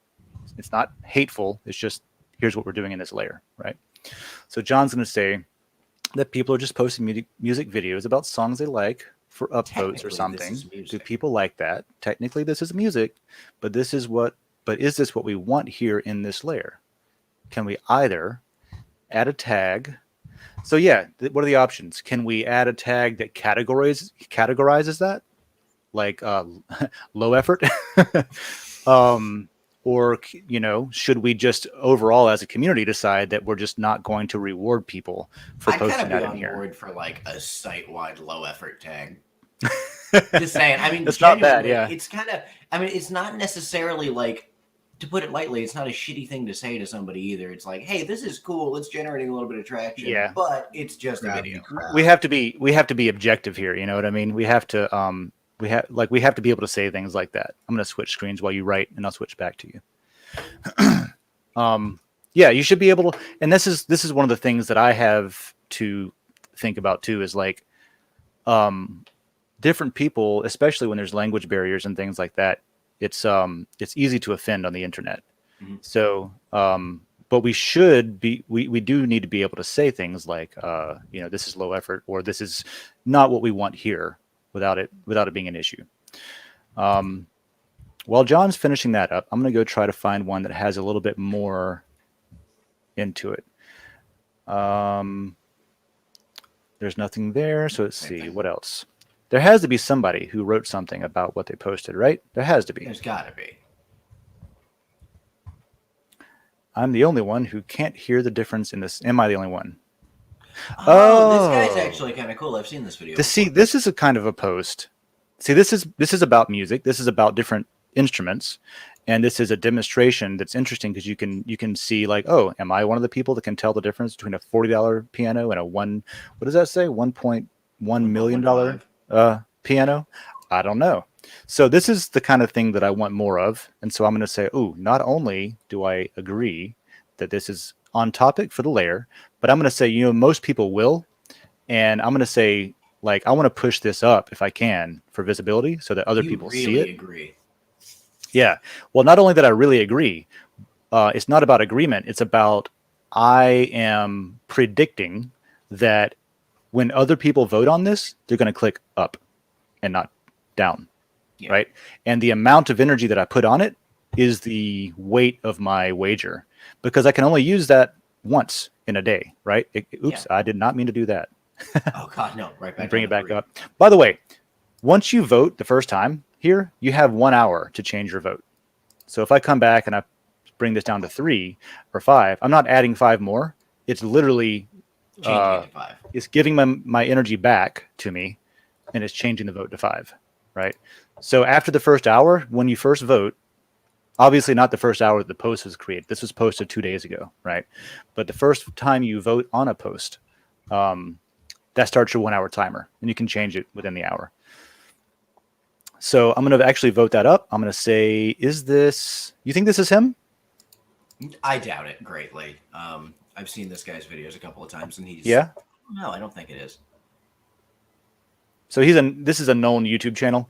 It's not hateful. It's just, here's what we're doing in this layer, right? So John's going to say that people are just posting music videos about songs they like for upvotes or something. Do people like that? Technically, this is music, but is this what we want here in this layer? Can we either add a tag? So what are the options? Can we add a tag that categorizes that? like low effort? Or should we just overall as a community decide that we're just not going to reward people for I'd kind posting of be that in on here? board for like a site-wide low effort tag. Just saying. I mean, It's not bad, genuinely, yeah. it's kind of. I mean, it's not necessarily like, to put it lightly, it's not a shitty thing to say to somebody either. It's like, hey, this is cool. It's generating a little bit of traction. Yeah. But it's just a Grab video. crap. We have to be objective here. You know what I mean? We have to we have to be able to say things like that. I'm going to switch screens while you write, and I'll switch back to you. Yeah, you should be able to, and this is one of the things that I have to think about too, is like different people, especially when there's language barriers and things like that, it's easy to offend on the internet. Mm-hmm. So but we do need to be able to say things like this is low effort, or this is not what we want here, without it being an issue. While John's finishing that up, I'm going to go try to find one that has a little bit more into it. There's nothing there, so let's see what else. There has to be somebody who wrote something about what they posted, right? There has to be. There's got to be. I'm the only one who can't hear the difference in this. Am I the only one? Oh, this guy's actually kind of cool. I've seen this video. This is a kind of a post. See, this is about music. This is about different instruments, and this is a demonstration that's interesting because you can see like, oh, am I one of the people that can tell the difference between a $40 piano and a what does that say, $1.1 million piano? I don't know. So this is the kind of thing that I want more of, and so I'm going to say, oh, not only do I agree that this is on topic for the layer, but I'm going to say, most people will, and I'm going to say, like, I want to push this up if I can for visibility so that other people see it. Agree. Yeah. Well, not only that I really agree, it's not about agreement. It's about I am predicting that when other people vote on this, they're going to click up and not down. Yeah. Right. And the amount of energy that I put on it is the weight of my wager, because I can only use that once in a day. Right. I did not mean to do that. Oh, God, no. Right back. Bring it back up. By the way, once you vote the first time here, you have 1 hour to change your vote. So if I come back and I bring this down to 3 or 5, I'm not adding 5 more. It's literally changing it to 5. It's giving my energy back to me, and it's changing the vote to 5. Right. So after the first hour, when you first vote, obviously not the first hour that the post was created. This was posted 2 days ago. Right. But the first time you vote on a post, that starts your 1 hour timer, and you can change it within the hour. So I'm going to actually vote that up. I'm going to say, you think this is him? I doubt it greatly. I've seen this guy's videos a couple of times, and he's... Yeah? No, I don't think it is. So this is a known YouTube channel?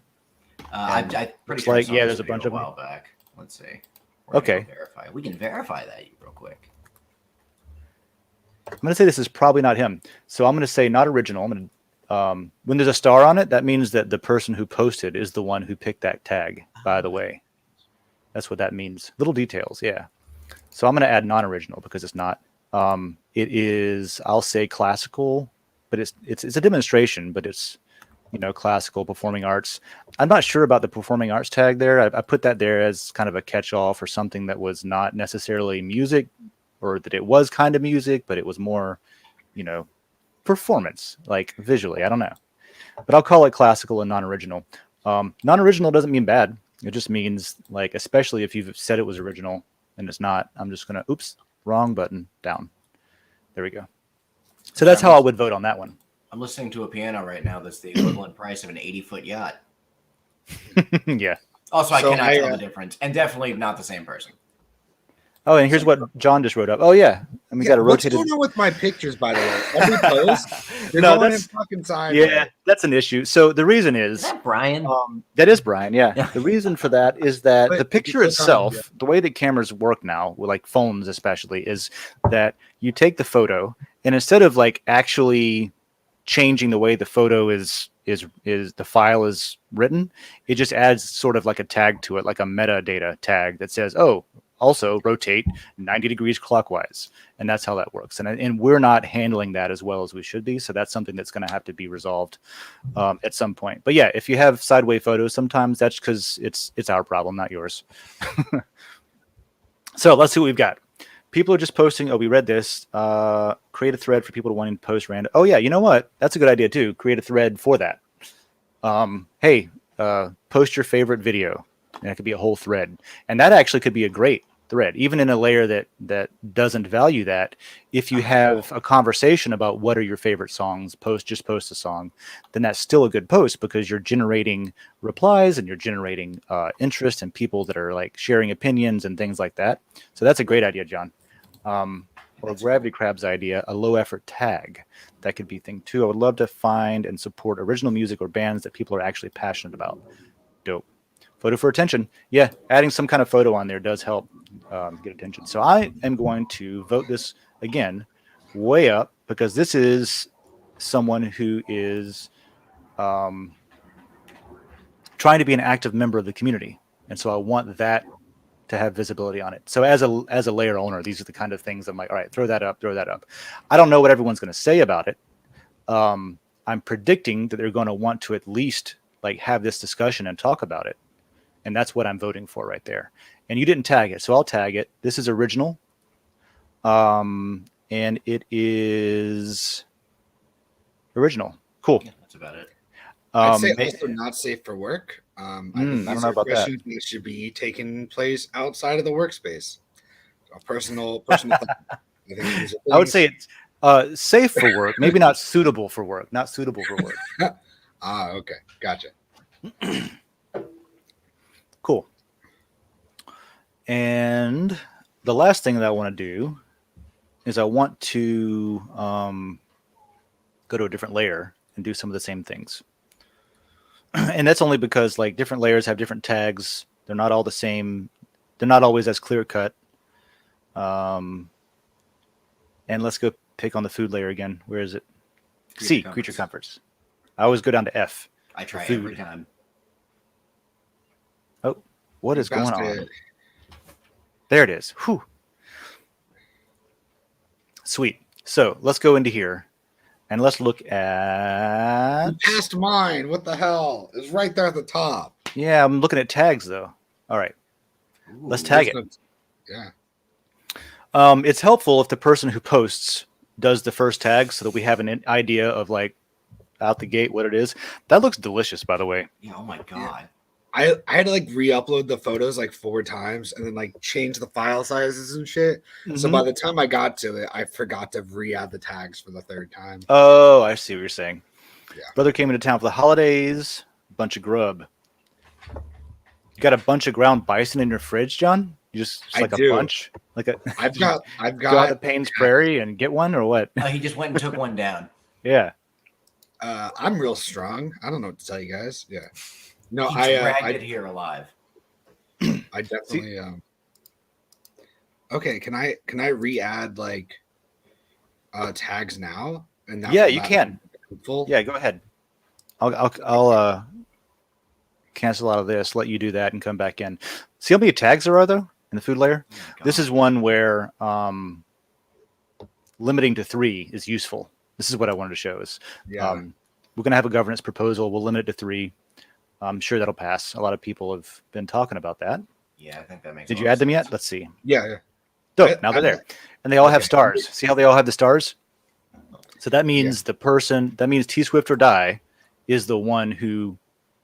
I'm pretty sure yeah, there's a bunch of them. A while back. Let's see. Okay. Verify. We can verify that real quick. I'm going to say this is probably not him. So I'm going to say not original. I'm going to, when there's a star on it, that means that the person who posted is the one who picked that tag, by the way. That's what that means. Little details, yeah. So I'm going to add non-original because it's not. It is, I'll say classical, but it's a demonstration, but it's, classical performing arts. I'm not sure about the performing arts tag there. I put that there as kind of a catch-all for something that was not necessarily music, or that it was kind of music, but it was more, performance, like visually. I don't know. But I'll call it classical and non-original. Non-original doesn't mean bad. It just means, like, especially if you've said it was original and it's not, I'm just going to, oops, wrong button, down. There we go. So that's how I would vote on that one. I'm listening to a piano right now that's the equivalent price of an 80-foot yacht. Yeah. Also, I cannot tell the difference. And definitely not the same person. Oh, and here's what John just wrote up. Oh, yeah. And we got a rotated. What's going on with my pictures, by the way? Every post, they're No, going in that's- fucking time. Yeah, that's an issue. So the reason is, Is that Brian? that is Brian, yeah. Yeah. The reason for that is that But the if picture you click on it, itself, yeah. the way that cameras work now, with like phones especially, is that you take the photo, and instead of like actually changing the way the photo is the file is written, it just adds sort of like a tag to it, like a metadata tag that says, oh, also rotate 90 degrees clockwise. And that's how that works. And we're not handling that as well as we should be. So that's something that's going to have to be resolved at some point. But yeah, if you have sideway photos, sometimes that's because it's our problem, not yours. So let's see what we've got. People are just posting. Oh, we read this. Create a thread for people wanting to post random. Oh yeah, you know what? That's a good idea too. Create a thread for that. Hey, post your favorite video. And that could be a whole thread. And that actually could be a great thread, even in a layer that doesn't value that. If you have a conversation about what are your favorite songs, just post a song, then that's still a good post because you're generating replies and you're generating interest in people that are like sharing opinions and things like that. So that's a great idea, John. Or Gravity Crab's idea, a low effort tag. That could be a thing too. I would love to find and support original music or bands that people are actually passionate about. Dope. Photo for attention. Yeah, adding some kind of photo on there does help get attention. So I am going to vote this again way up because this is someone who is trying to be an active member of the community. And so I want that to have visibility on it. So as a layer owner, these are the kind of things I'm like, all right, throw that up. I don't know what everyone's going to say about it. I'm predicting that they're going to want to at least like have this discussion and talk about it. And that's what I'm voting for right there. And you didn't tag it, so I'll tag it. This is original. And it is original. Cool. Yeah, that's about it. I'd say also not safe for work. I think I don't these know are about that. questions that should be taking place outside of the workspace. A personal thing. I think these are I would things- say it's safe for work, maybe not suitable for work. Not suitable for work. Okay, gotcha. Cool. And the last thing that I want to do is I want to go to a different layer and do some of the same things. And that's only because like different layers have different tags. They're not all the same. They're not always as clear cut. And let's go pick on the food layer again. Where is it? C, creature comforts. I always go down to F. I try food. every time. Oh, what is going Passed on? it. There it is. Whew. Sweet. So let's go into here and let's look at. You passed mine. What the hell? It's right there at the top. Yeah, I'm looking at tags though. All right. Let's tag it. Yeah. It's helpful if the person who posts does the first tag so that we have an idea of like out the gate what it is. That looks delicious, by the way. Yeah, oh my god. I had to like re-upload the photos like 4 times and then like change the file sizes and shit. So by the time I got to it, I forgot to re-add the tags for the 3rd time. Oh, I see what you're saying. Yeah. Brother came into town for the holidays. Bunch of grub. You got a bunch of ground bison in your fridge, John? You just I like do. a bunch? Like a I've got go out to Payne's Prairie and get one or what? Oh, he just went and took one down. Yeah. I'm real strong. I don't know what to tell you guys. Yeah. No, He I dragged it here alive. I definitely Okay, can I re-add like tags now? And Yeah, you can. Full? Yeah, go ahead. I'll cancel out of this, let you do that, and come back in. See how many tags there are though in the food layer? Oh my This God. is one where limiting to 3 is useful. This is what I wanted to show is Yeah. we're going to have a governance proposal. We'll limit it to 3. I'm sure that'll pass. A lot of people have been talking about that. Yeah, I think that makes. Did a you lot add of them yet? sense. Let's see. Yeah. Dope. Now they're there. And they all have Okay. stars. See how they all have the stars? So that means that means T Swift or Die is the one who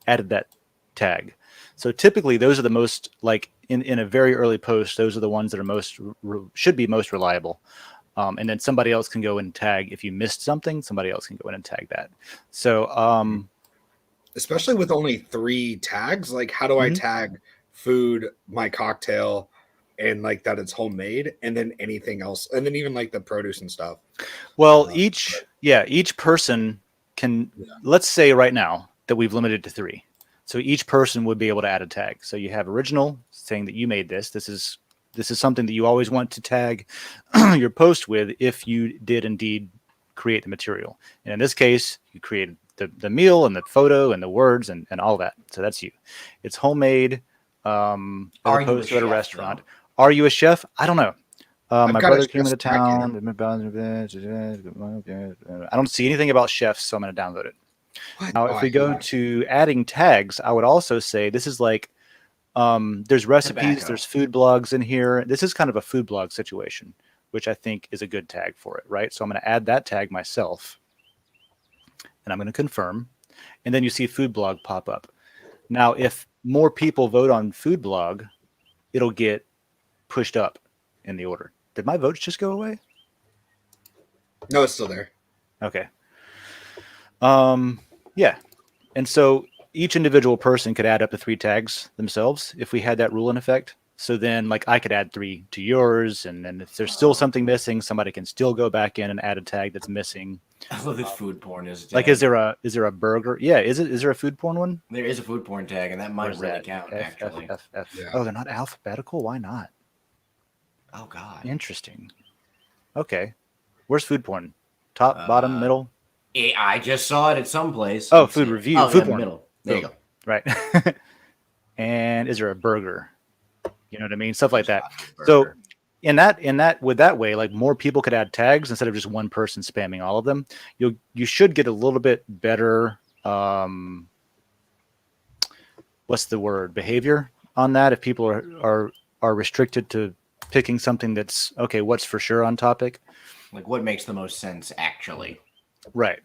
added that tag. So typically those are the most, like in a very early post, those are the ones that are should be most reliable. And then somebody else can go and tag. If you missed something, somebody else can go in and tag that. So Especially with only 3 tags, like how do I tag food, my cocktail, and like that it's homemade, and then anything else, and then even like the produce and stuff. well, each person can, let's say right now that we've limited to 3. So each person would be able to add a tag. So you have original saying that you made this. This is something that you always want to tag your post with if you did indeed create the material. And in this case, you created the meal and the photo and the words and all that. So that's you. It's homemade as Are you opposed a to at a chef, restaurant. though? Are you a chef? I don't know. I've My got a brother came chef's into packet. town. I don't see anything about chefs, so I'm going to download it. What? Now, Oh, if I we hate go it. to adding tags, I would also say this is like there's recipes, Tobacco. there's food blogs in here. This is kind of a food blog situation, which I think is a good tag for it, right? So I'm going to add that tag myself, and I'm going to confirm. And then you see food blog pop up. Now, if more people vote on food blog, it'll get pushed up in the order. Did my votes just go away? No, it's still there. Okay. Yeah. And so each individual person could add up to 3 tags themselves if we had that rule in effect. So then, like, I could add 3 to yours, and then if there's still something missing, somebody can still go back in and add a tag that's missing. I love this food porn is Like, is there a burger? Yeah, is there a food porn one? There is a food porn tag, and that might Where's really that? count, F, actually. F, F, F. Yeah. Oh, they're not alphabetical? Why not? Oh, God. Interesting. Okay. Where's food porn? Top, bottom, middle? I just saw it at some place. Oh, Let's food see. review. Oh, Food yeah, porn. middle. There you Boom. go. Right. And is there a burger? You know what I mean? Stuff like that. Burger. So in that with that way, like more people could add tags instead of just one person spamming all of them. You should get a little bit better what's the word? Behavior on that if people are restricted to picking something that's okay, what's for sure on topic. Like, what makes the most sense, actually? Right.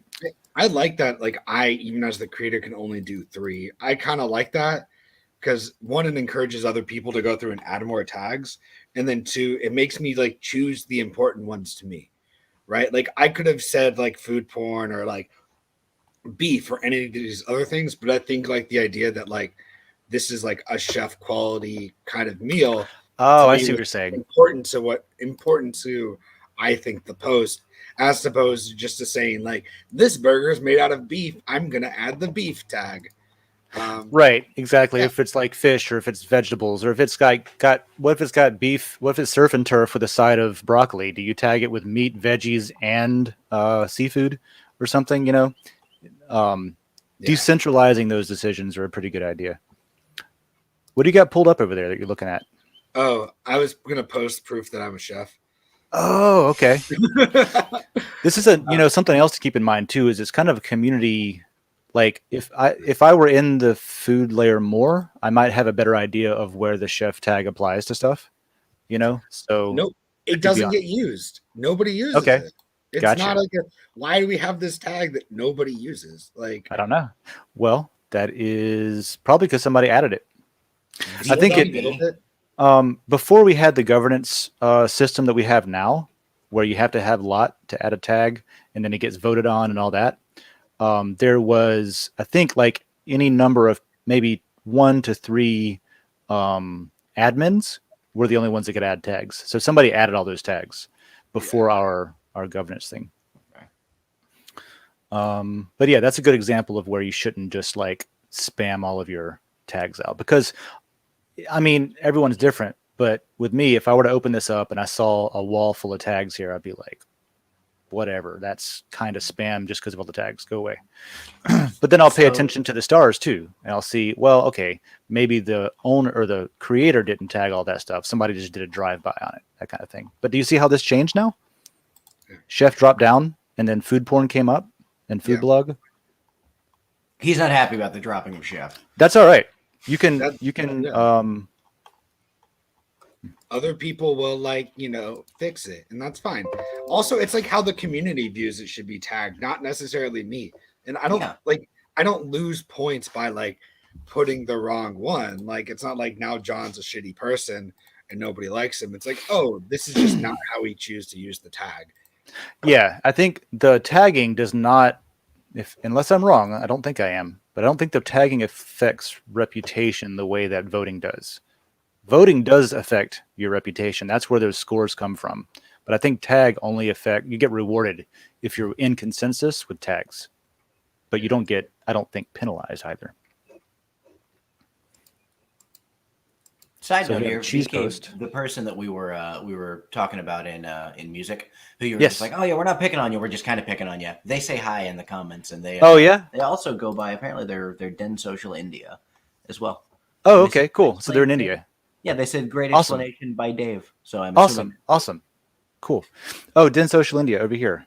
I like that. Like, I, even as the creator, can only do 3. I kind of like that because 1, it encourages other people to go through and add more tags. And then 2, it makes me like choose the important ones to me. Right. Like, I could have said like food porn or like beef or any of these other things, but I think like the idea that like this is like a chef quality kind of meal. Oh, to I me see what was you're saying. important to I think the post, as opposed to just to saying like this burger is made out of beef. I'm gonna add the beef tag. Right, exactly. Yeah. If it's like fish or if it's vegetables or if it's got what if it's got beef, what if it's surf and turf with a side of broccoli? Do you tag it with meat, veggies, and seafood or something, you know? Yeah. Decentralizing those decisions are a pretty good idea. What do you got pulled up over there that you're looking at? Oh, I was gonna post proof that I'm a chef. Oh, okay. This is something else to keep in mind too, is it's kind of a community. Like if I were in the food layer more, I might have a better idea of where the chef tag applies to stuff, you know? So Nope, it doesn't get used. Nobody uses Okay. it. It's Gotcha. not like why do we have this tag that nobody uses? Like, I don't know. Well, that is probably because somebody added it. I think before we had the governance system that we have now, where you have to have a lot to add a tag and then it gets voted on and all that. There was, I think, like any number of maybe 1 to 3 admins were the only ones that could add tags. So somebody added all those tags before our governance thing. Okay. But yeah, that's a good example of where you shouldn't just like spam all of your tags out, because I mean, everyone's different. But with me, if I were to open this up and I saw a wall full of tags here, I'd be like, whatever, that's kind of spam just because of all the tags. Go away. But then I'll pay attention to the stars too, and I'll see, well, okay, maybe the owner or the creator didn't tag all that stuff. Somebody just did a drive-by on it, that kind of thing. But do you see how this changed now? Chef dropped down, and then food porn came up, and food blog. He's not happy about the dropping of chef. That's all right. You can other people will like, fix it, and that's fine. Also, it's like how the community views it should be tagged, not necessarily me. And I don't lose points by like putting the wrong one. Like, it's not like now John's a shitty person and nobody likes him. It's like, oh, this is just not how we choose to use the tag. Yeah, I think the tagging does not, unless I'm wrong, I don't think I am, but I don't think the tagging affects reputation the way that voting does. Voting does affect your reputation. That's where those scores come from. But I think tag only you get rewarded if you're in consensus with tags. But you don't get, I don't think, penalized either. Side So note we have here, a cheese BK, post. the person that we were talking about in music, who you were Yes. just like, oh yeah, we're not picking on you, we're just kind of picking on you. They say hi in the comments, and they Oh yeah. they also go by apparently their Den.Social India as well. Oh okay, cool. So they're in India. Yeah, they said great Awesome. explanation by Dave. So I'm assuming. Awesome. Cool. Oh, Den.Social India over here.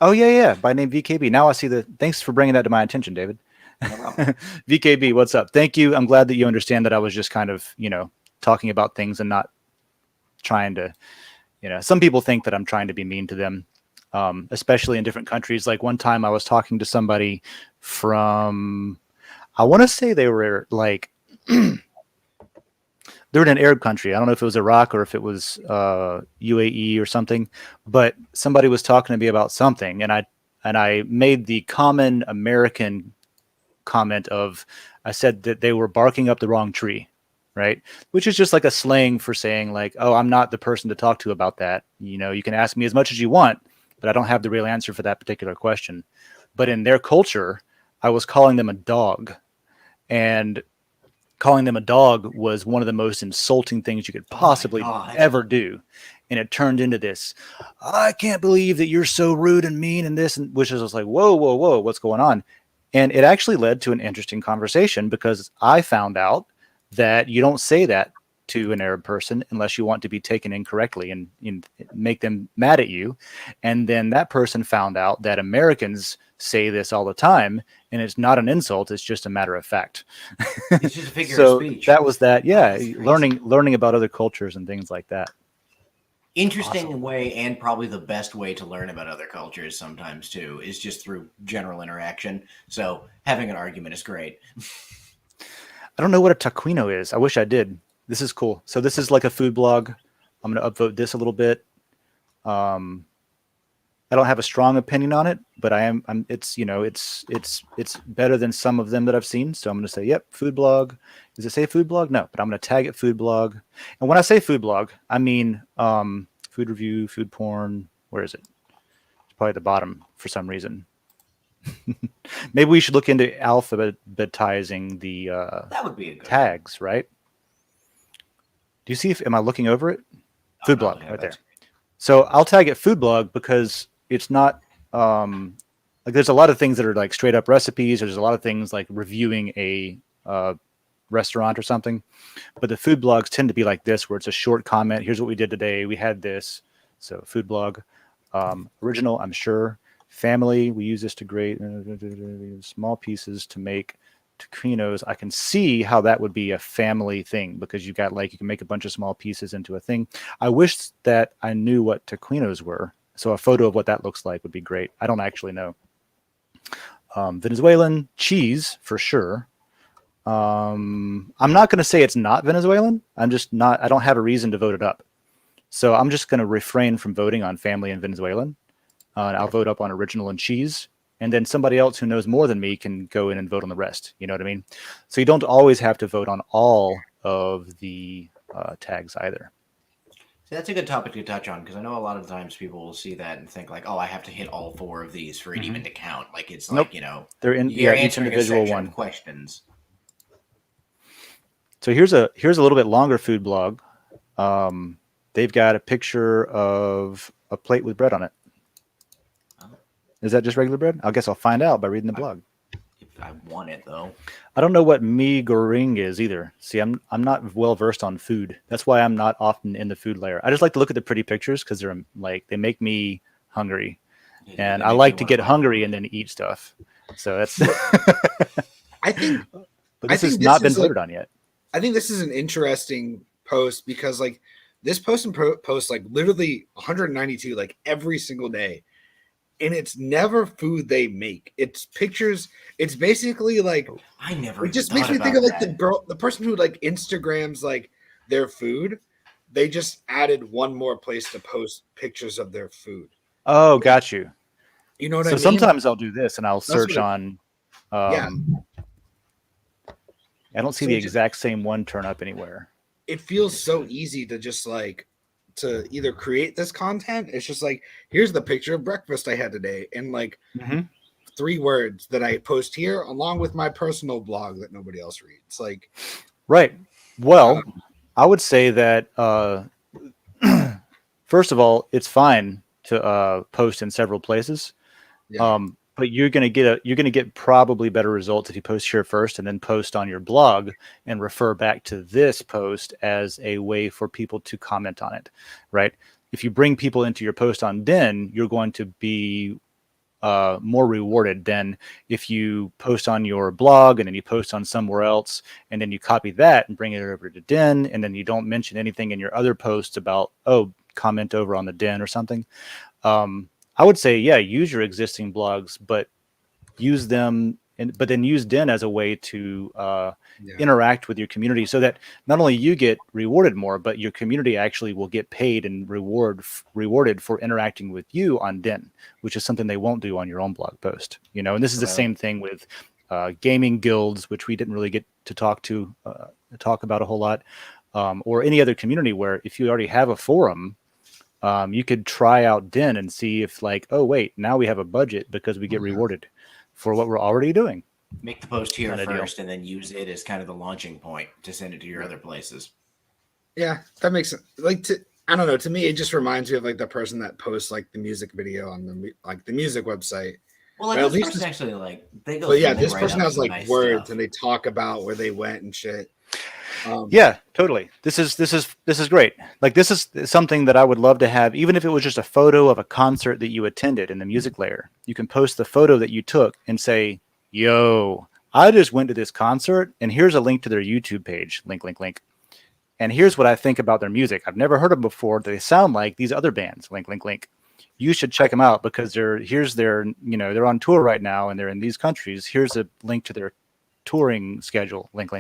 Oh, yeah. By name VKB. Now I see thanks for bringing that to my attention, David. No problem. VKB, what's up? Thank you. I'm glad that you understand that I was just kind of, talking about things and not trying to, some people think that I'm trying to be mean to them, especially in different countries. Like one time I was talking to somebody from, I want to say they were like, they're in an Arab country. I don't know if it was Iraq or if it was UAE or something, but somebody was talking to me about something, and I made the common American comment of, I said that they were barking up the wrong tree, right? Which is just like a slang for saying like, oh, I'm not the person to talk to about that. You can ask me as much as you want, but I don't have the real answer for that particular question. But in their culture, I was calling them a dog, and calling them a dog was one of the most insulting things you could possibly ever do. And it turned into this, I can't believe that you're so rude and mean and this, and which is like, whoa, what's going on? And it actually led to an interesting conversation, because I found out that you don't say that to an Arab person unless you want to be taken incorrectly and make them mad at you. And then that person found out that Americans say this all the time, and it's not an insult, it's just a matter of fact. It's just a figure of speech. That was that. Yeah, learning about other cultures and things like that. Interesting way, and probably the best way to learn about other cultures sometimes too, is just through general interaction. So having an argument is great. I don't know what a taquino is. I wish I did. This is cool. So this is like a food blog. I'm going to upvote this a little bit. I don't have a strong opinion on it, but it's better than some of them that I've seen. So I'm going to say, yep, food blog. Does it say food blog? No, but I'm going to tag it food blog. And when I say food blog, I mean food review, food porn. Where is it? It's probably at the bottom for some reason. Maybe we should look into alphabetizing the that would be a good tags, right? Do you see am I looking over it? Food blog right there. So I'll tag it food blog because it's not like there's a lot of things that are like straight up recipes. There's a lot of things like reviewing a restaurant or something, but the food blogs tend to be like this, where it's a short comment. Here's what we did today. We had this. So food blog, original, I'm sure. Family, we use this to grate small pieces to make taquinos. I can see how that would be a family thing, because you can make a bunch of small pieces into a thing. I wish that I knew what taquinos were. So a photo of what that looks like would be great. I don't actually know. Venezuelan cheese for sure. I'm not going to say it's not Venezuelan. I don't have a reason to vote it up. So I'm just going to refrain from voting on family and Venezuelan. And I'll vote up on original and cheese. And then somebody else who knows more than me can go in and vote on the rest. You know what I mean? So you don't always have to vote on all of the tags either. See, that's a good topic to touch on, because I know a lot of times people will see that and think like, oh, I have to hit all 4 of these for it even to count. Like it's Nope. like, They're in you're each answering individual a section one. of questions. So here's a little bit longer food blog. They've got a picture of a plate with bread on it. Is that just regular bread? I guess I'll find out by reading the blog. If I want it though. I don't know what mee goreng is either. See, I'm not well versed on food. That's why I'm not often in the food layer. I just like to look at the pretty pictures because they're like they make me hungry, and I like to get hungry and then eat stuff. So that's. I think, but this has not been voted on yet. I think this is an interesting post, because like this posts like literally 192 like every single day. And it's never food they make. It's pictures. It's basically like I never. It just makes me think of like the person who like Instagrams like their food. They just added one more place to post pictures of their food. Oh, got you. You know what I mean? So sometimes I'll do this and I'll search on. Yeah. I don't see the exact same one turn up anywhere. It feels so easy to just like to either create this content. It's just like, here's the picture of breakfast I had today, and like 3 words that I post here along with my personal blog that nobody else reads. Like, right. Well, I would say that first of all, it's fine to post in several places. Yeah. but you're going to get probably better results if you post here first and then post on your blog and refer back to this post as a way for people to comment on it, right? If you bring people into your post on Den, you're going to be more rewarded than if you post on your blog and then you post on somewhere else and then you copy that and bring it over to Den and then you don't mention anything in your other posts about, oh, comment over on the Den or something. I would say, yeah, use your existing blogs, but use them, but then use Den as a way to interact with your community so that not only you get rewarded more, but your community actually will get paid and rewarded for interacting with you on Den, which is something they won't do on your own blog post. You know, and this is the same thing with gaming guilds, which we didn't really get to talk about a whole lot, or any other community where if you already have a forum, you could try out Den and see if like, oh wait, now we have a budget because we get rewarded for what we're already doing. Make the post here Kinda first and then use it as kind of the launching point to send it to your other places. Yeah, that makes sense. Like, I don't know. To me, it just reminds me of like the person that posts like the music video on the music website. Well, like, But at this least person actually like they go. But yeah, they this write person up has some like nice words stuff. and they talk about where they went and shit. Yeah, totally. This is great. Like this is something that I would love to have, even if it was just a photo of a concert that you attended in the music layer. You can post the photo that you took and say, yo, I just went to this concert and here's a link to their YouTube page. Link. And here's what I think about their music. I've never heard them before. They sound like these other bands. Link. You should check them out because they're on tour right now and they're in these countries. Here's a link to their touring schedule. Link.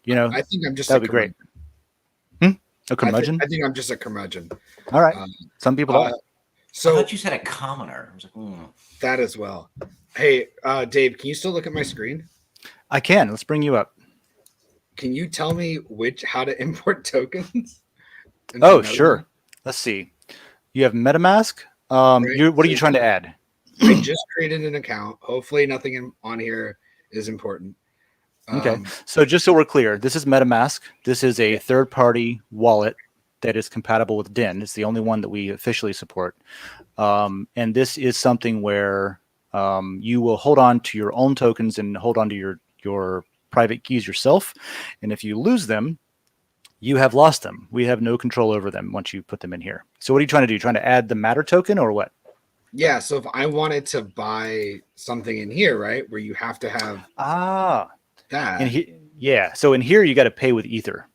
You know, I think I'm just that'd be great. A curmudgeon? I think I'm just a curmudgeon. All right. Some people are. I So thought you said a commoner. I was like, that as well. Hey, Dave, can you still look at my screen? I can. Let's bring you up. Can you tell me how to import tokens? Oh, sure. Let's see. You have MetaMask. What are you trying to add? I just created an account. Hopefully, nothing on here is important. Okay. So just so we're clear, this is MetaMask. This is a third-party wallet that is compatible with Den. It's the only one that we officially support. And this is something where you will hold on to your own tokens and hold on to your private keys yourself. And if you lose them, you have lost them. We have no control over them once you put them in here. So what are you trying to do? Trying to add the Matter token or what? Yeah. So if I wanted to buy something in here, right, where you have to have that. Yeah. So in here, you got to pay with Ether.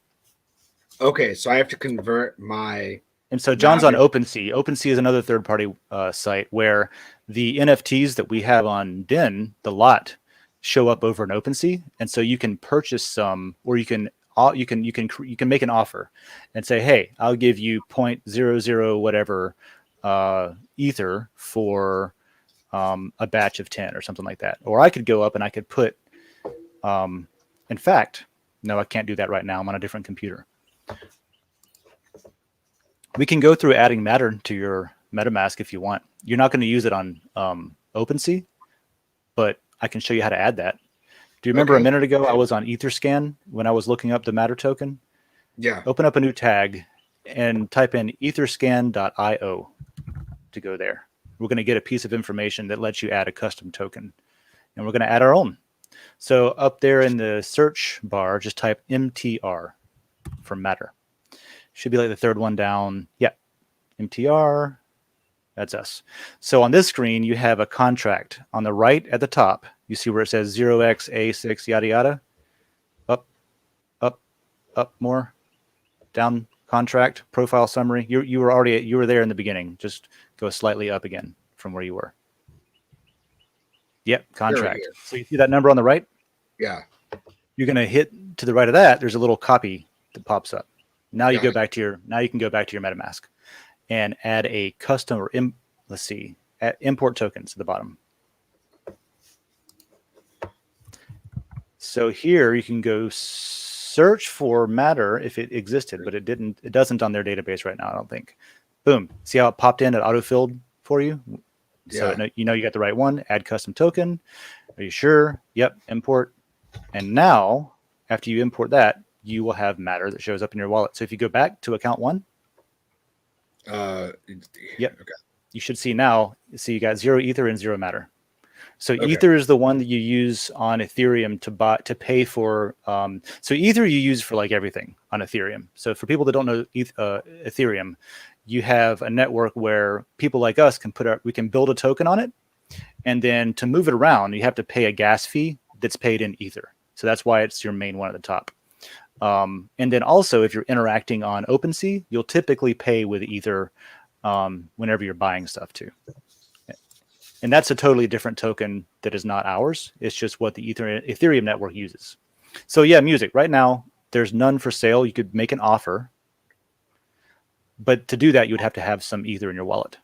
Okay. So I have to convert my. And so John's on OpenSea. OpenSea is another third-party site where the NFTs that we have on Den, the lot, show up over in OpenSea, and so you can purchase some, or you can make an offer and say, hey, I'll give you 0.00 whatever Ether for a batch of 10 or something like that. Or I could go up and I could put. In fact, no, I can't do that right now. I'm on a different computer. We can go through adding Matter to your MetaMask if you want. You're not going to use it on OpenSea, but I can show you how to add that. Do you remember a minute ago I was on Etherscan when I was looking up the Matter token? Yeah. Open up a new tab and type in etherscan.io to go there. We're going to get a piece of information that lets you add a custom token, and we're going to add our own. So up there in the search bar, just type MTR for Matter. Should be like the third one down. Yeah, MTR. That's us. So on this screen, you have a contract. On the right at the top, you see where it says 0xA6 yada yada. Up more. Down contract, profile summary. You were there in the beginning. Just go slightly up again from where you were. Yep, contract. Here. So you see that number on the right? Yeah. You're going to hit to the right of that. There's a little copy that pops up. Now you can go back to your MetaMask and add a custom or import tokens at the bottom. So here you can go search for Matter if it existed, but it didn't. It doesn't on their database right now, I don't think. Boom. See how it popped in? It autofilled for you. So you got the right one. Add custom token. Are you sure? Yep. Import. And now, after you import that, you will have Matter that shows up in your wallet. So if you go back to account 1, Yep. Okay. You should see now. See, you got 0 Ether and 0 Matter. So Okay. Ether is the one that you use on Ethereum to pay for. So Ether you use for like everything on Ethereum. So for people that don't know Ethereum, you have a network where people like us we can build a token on it, and then to move it around, you have to pay a gas fee that's paid in Ether. So that's why it's your main one at the top. And then also, if you're interacting on OpenSea, you'll typically pay with Ether whenever you're buying stuff too. And that's a totally different token that is not ours. It's just what the Ethereum network uses. So yeah, music. Right now, there's none for sale. You could make an offer, but to do that, you would have to have some Ether in your wallet.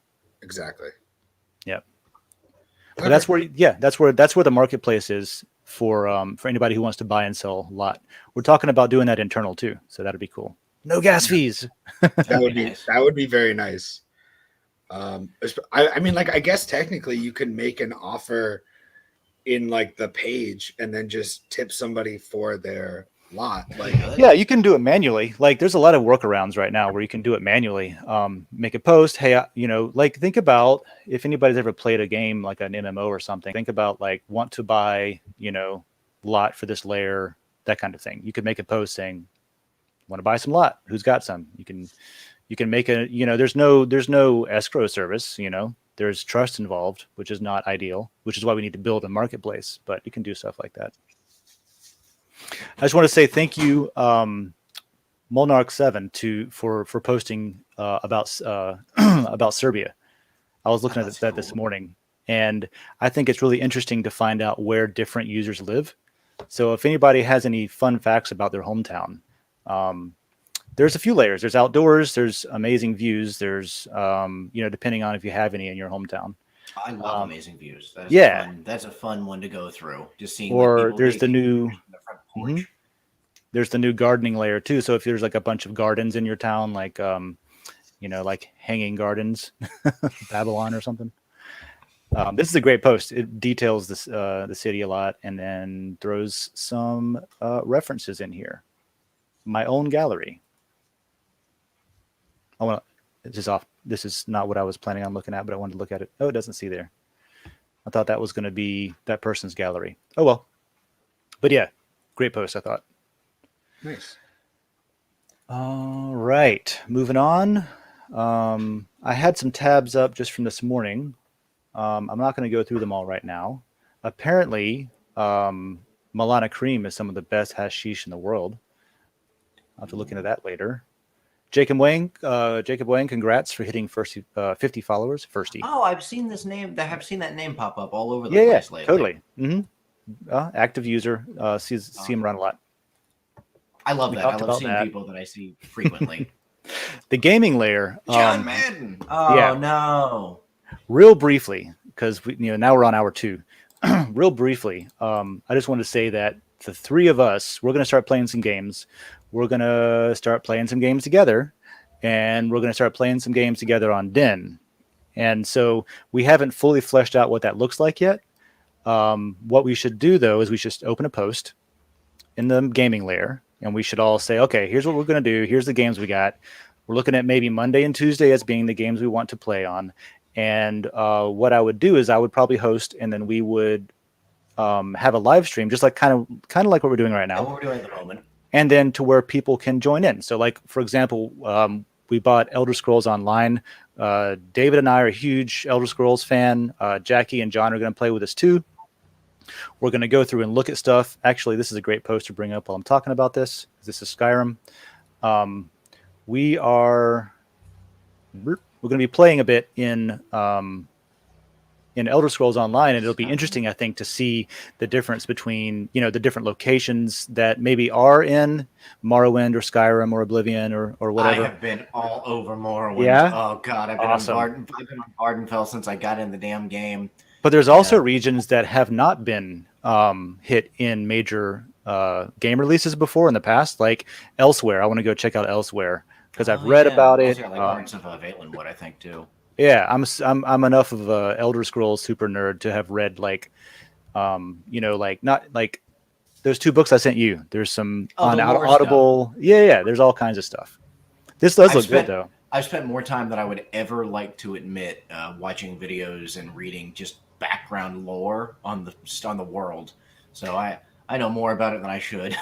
Exactly. Yeah. Okay. But that's where the marketplace is for anybody who wants to buy and sell a lot. We're talking about doing that internal too, so that'd be cool. No gas fees. That would be very nice. I mean, like, I guess technically you can make an offer in like the page and then just tip somebody for their lot. Like, yeah, you can do it manually. Like, there's a lot of workarounds right now where you can do it manually. Make a post. Hey, like, think about if anybody's ever played a game like an MMO or something. Think about like want to buy, lot for this layer, that kind of thing. You could make a post saying, want to buy some lot. Who's got some? You can make a, there's no escrow service, there's trust involved, which is not ideal, which is why we need to build a marketplace, but you can do stuff like that. I just want to say thank you, Molnarch7 for posting about Serbia. I was looking at that this morning, and I think it's really interesting to find out where different users live. So if anybody has any fun facts about their hometown, there's a few layers. There's outdoors. There's amazing views. There's, depending on if you have any in your hometown. I love amazing views. That's a fun one to go through. Just seeing. Or there's the new. Mm-hmm. There's the new gardening layer too. So if there's like a bunch of gardens in your town, like like hanging gardens, Babylon or something. This is a great post. It details this the city a lot, and then throws some references in here. My own gallery. This is not what I was planning on looking at, but I wanted to look at it. Oh, it doesn't see there. I thought that was going to be that person's gallery. Oh, well. But yeah, great post, I thought. Nice. All right, moving on. I had some tabs up just from this morning. I'm not going to go through them all right now. Apparently, Milana Cream is some of the best hashish in the world. I'll have to look into that later. Jacob Wang, congrats for hitting 50 followers. Oh, I've seen this name. I've seen that name pop up all over the place lately. Totally. Mm-hmm. Active user. See him around a lot. I love that. I love seeing people that I see frequently. The gaming layer. John Madden. Oh yeah. No. Real briefly, because now we're on hour 2. Real briefly, I just wanted to say that the three of us, we're going to start playing some games. We're going to start playing some games together, and we're going to start playing some games together on Den. And so we haven't fully fleshed out what that looks like yet. What we should do, though, is we should open a post in the gaming layer, and we should all say, okay, here's what we're going to do. Here's the games we got. We're looking at maybe Monday and Tuesday as being the games we want to play on. And what I would do is I would probably host, and then we would have a live stream, just like kind of like what we're doing right now. What we're doing at the moment. And then to where people can join in. So, like, for example, we bought Elder Scrolls Online. David and I are a huge Elder Scrolls fan. Jackie and John are going to play with us too. We're going to go through and look at stuff. Actually, this is a great post to bring up while I'm talking about this. This is Skyrim. We're going to be playing a bit in Elder Scrolls Online, and it'll be interesting, I think, to see the difference between, the different locations that maybe are in Morrowind or Skyrim or Oblivion or whatever. I have been all over Morrowind. Yeah? Oh God, I've been on Vardenfell since I got in the damn game. But there's also regions that have not been hit in major game releases before in the past, like Elsewhere. I want to go check out Elsewhere because I've read about it. Also, parts of Valenwood, I think, too. Yeah, I'm enough of a Elder Scrolls super nerd to have read not like those 2 books I sent you. There's some on Audible. Yeah, there's all kinds of stuff. This does look good though. I've spent more time than I would ever like to admit watching videos and reading just background lore on the world. So I know more about it than I should,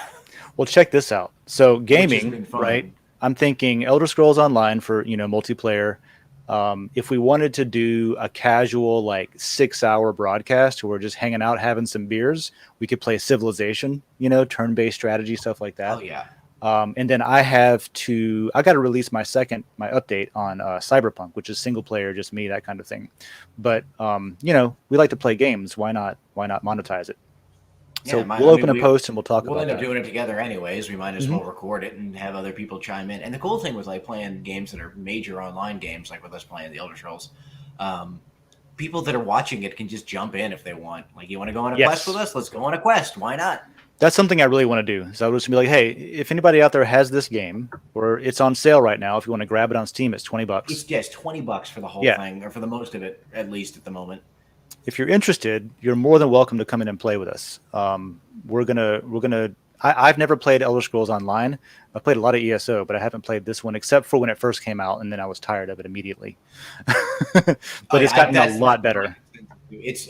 Well, check this out. So which has gaming, been right? fun. I'm thinking Elder Scrolls Online for multiplayer. If we wanted to do a casual like 6 hour broadcast where we're just hanging out having some beers, we could play Civilization, turn-based strategy stuff like Oh that. yeah, And then I got to release my update on Cyberpunk, which is single player, just me, that kind of thing. But we like to play games. Why not monetize it? So yeah. we'll I mean, open a post and we'll talk we'll about end up that. doing it together anyways. We might as Mhm. well record it and have other people chime in. And the cool thing with like playing games that are major online games, like with us playing the Elder Scrolls, um, people that are watching it can just jump in if they want. Like, you want to go on a quest with Yes. us? Let's go on a quest. Why not? That's something I really want to do. So I would just be like, hey, if anybody out there has this game, or it's on sale right now, if you want to grab it on Steam, it's $20. It's $20 for the whole Yeah. thing, or for the most of it, at least at the moment. If you're interested, you're more than welcome to come in and play with us. I've never played Elder Scrolls Online. I've played a lot of ESO, but I haven't played this one except for when it first came out, and then I was tired of it immediately. But it's gotten a lot better.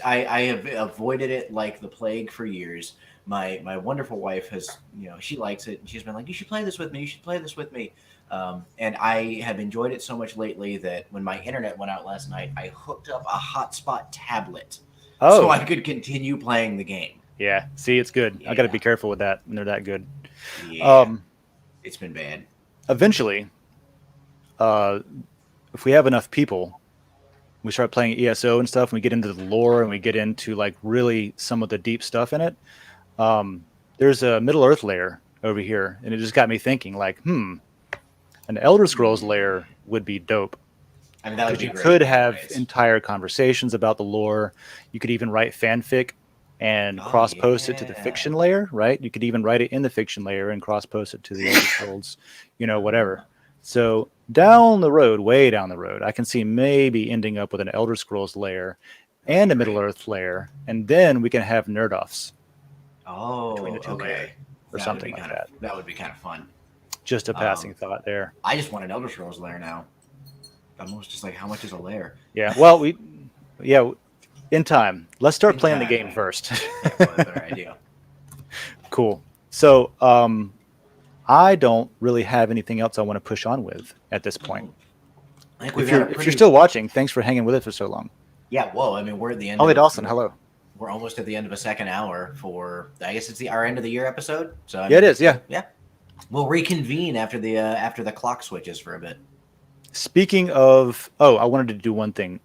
I have avoided it like the plague for years. My wonderful wife has, she likes it, and she's been like, you should play this with me. You should play this with me. And I have enjoyed it so much lately that when my internet went out last night, I hooked up a hotspot tablet so I could continue playing the game. Yeah. See, it's good. I got to be careful with that when they're that good. Yeah, it's been bad. Eventually, if we have enough people, we start playing ESO and stuff, and we get into the lore and we get into like really some of the deep stuff in it. There's a Middle Earth layer over here, and it just got me thinking like, an Elder Scrolls layer would be dope. I mean, that would be You great. could have entire conversations about the lore. You could even write fanfic and cross-post it to the fiction layer, right? You could even write it in the fiction layer and cross-post it to the Elder Scrolls, whatever. So down the road, way down the road, I can see maybe ending up with an Elder Scrolls layer and a Middle Earth layer, and then we can have nerd-offs. Oh, Between the two layers or something like that. That would be kind of fun. Just a passing thought there. I just want an Elder Scrolls layer now. I'm almost just like, how much is a layer? Yeah. Well, in time. Let's start playing the game first. Yeah, well, better idea. Cool. So, I don't really have anything else I want to push on with at this point. I think If you're still watching, thanks for hanging with it for so long. Yeah, whoa. I mean, we're at the end. Oh, hey, Dawson, hello. We're almost at the end of a second hour for, I guess it's our end of the year episode. So Yeah, it is. Yeah. Yeah. We'll reconvene after the clock switches for a bit. Speaking of, I wanted to do one thing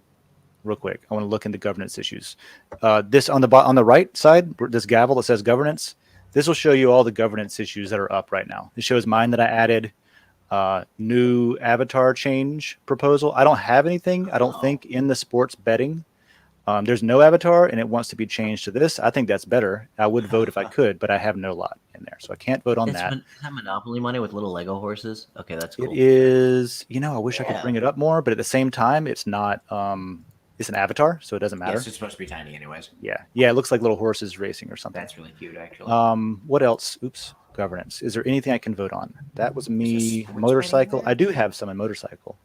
real quick. I want to look into governance issues. This on the right side, this gavel that says governance, this will show you all the governance issues that are up right now. It shows mine that I added, new avatar change proposal. I don't have anything, I don't think, in the sports betting. There's no avatar, and it wants to be changed to this. I think that's better. I would vote if I could, but I have no lot in there, so I can't vote on that. Is that Monopoly money with little Lego horses? Okay, that's cool. It is. I wish I could bring it up more, but at the same time, it's not. It's an avatar, so it doesn't matter. Yes, it's supposed to be tiny, anyways. Yeah. It looks like little horses racing or something. That's really cute, actually. What else? Oops. Governance. Is there anything I can vote on? That was me. sports Motorcycle. betting I do have some in motorcycle.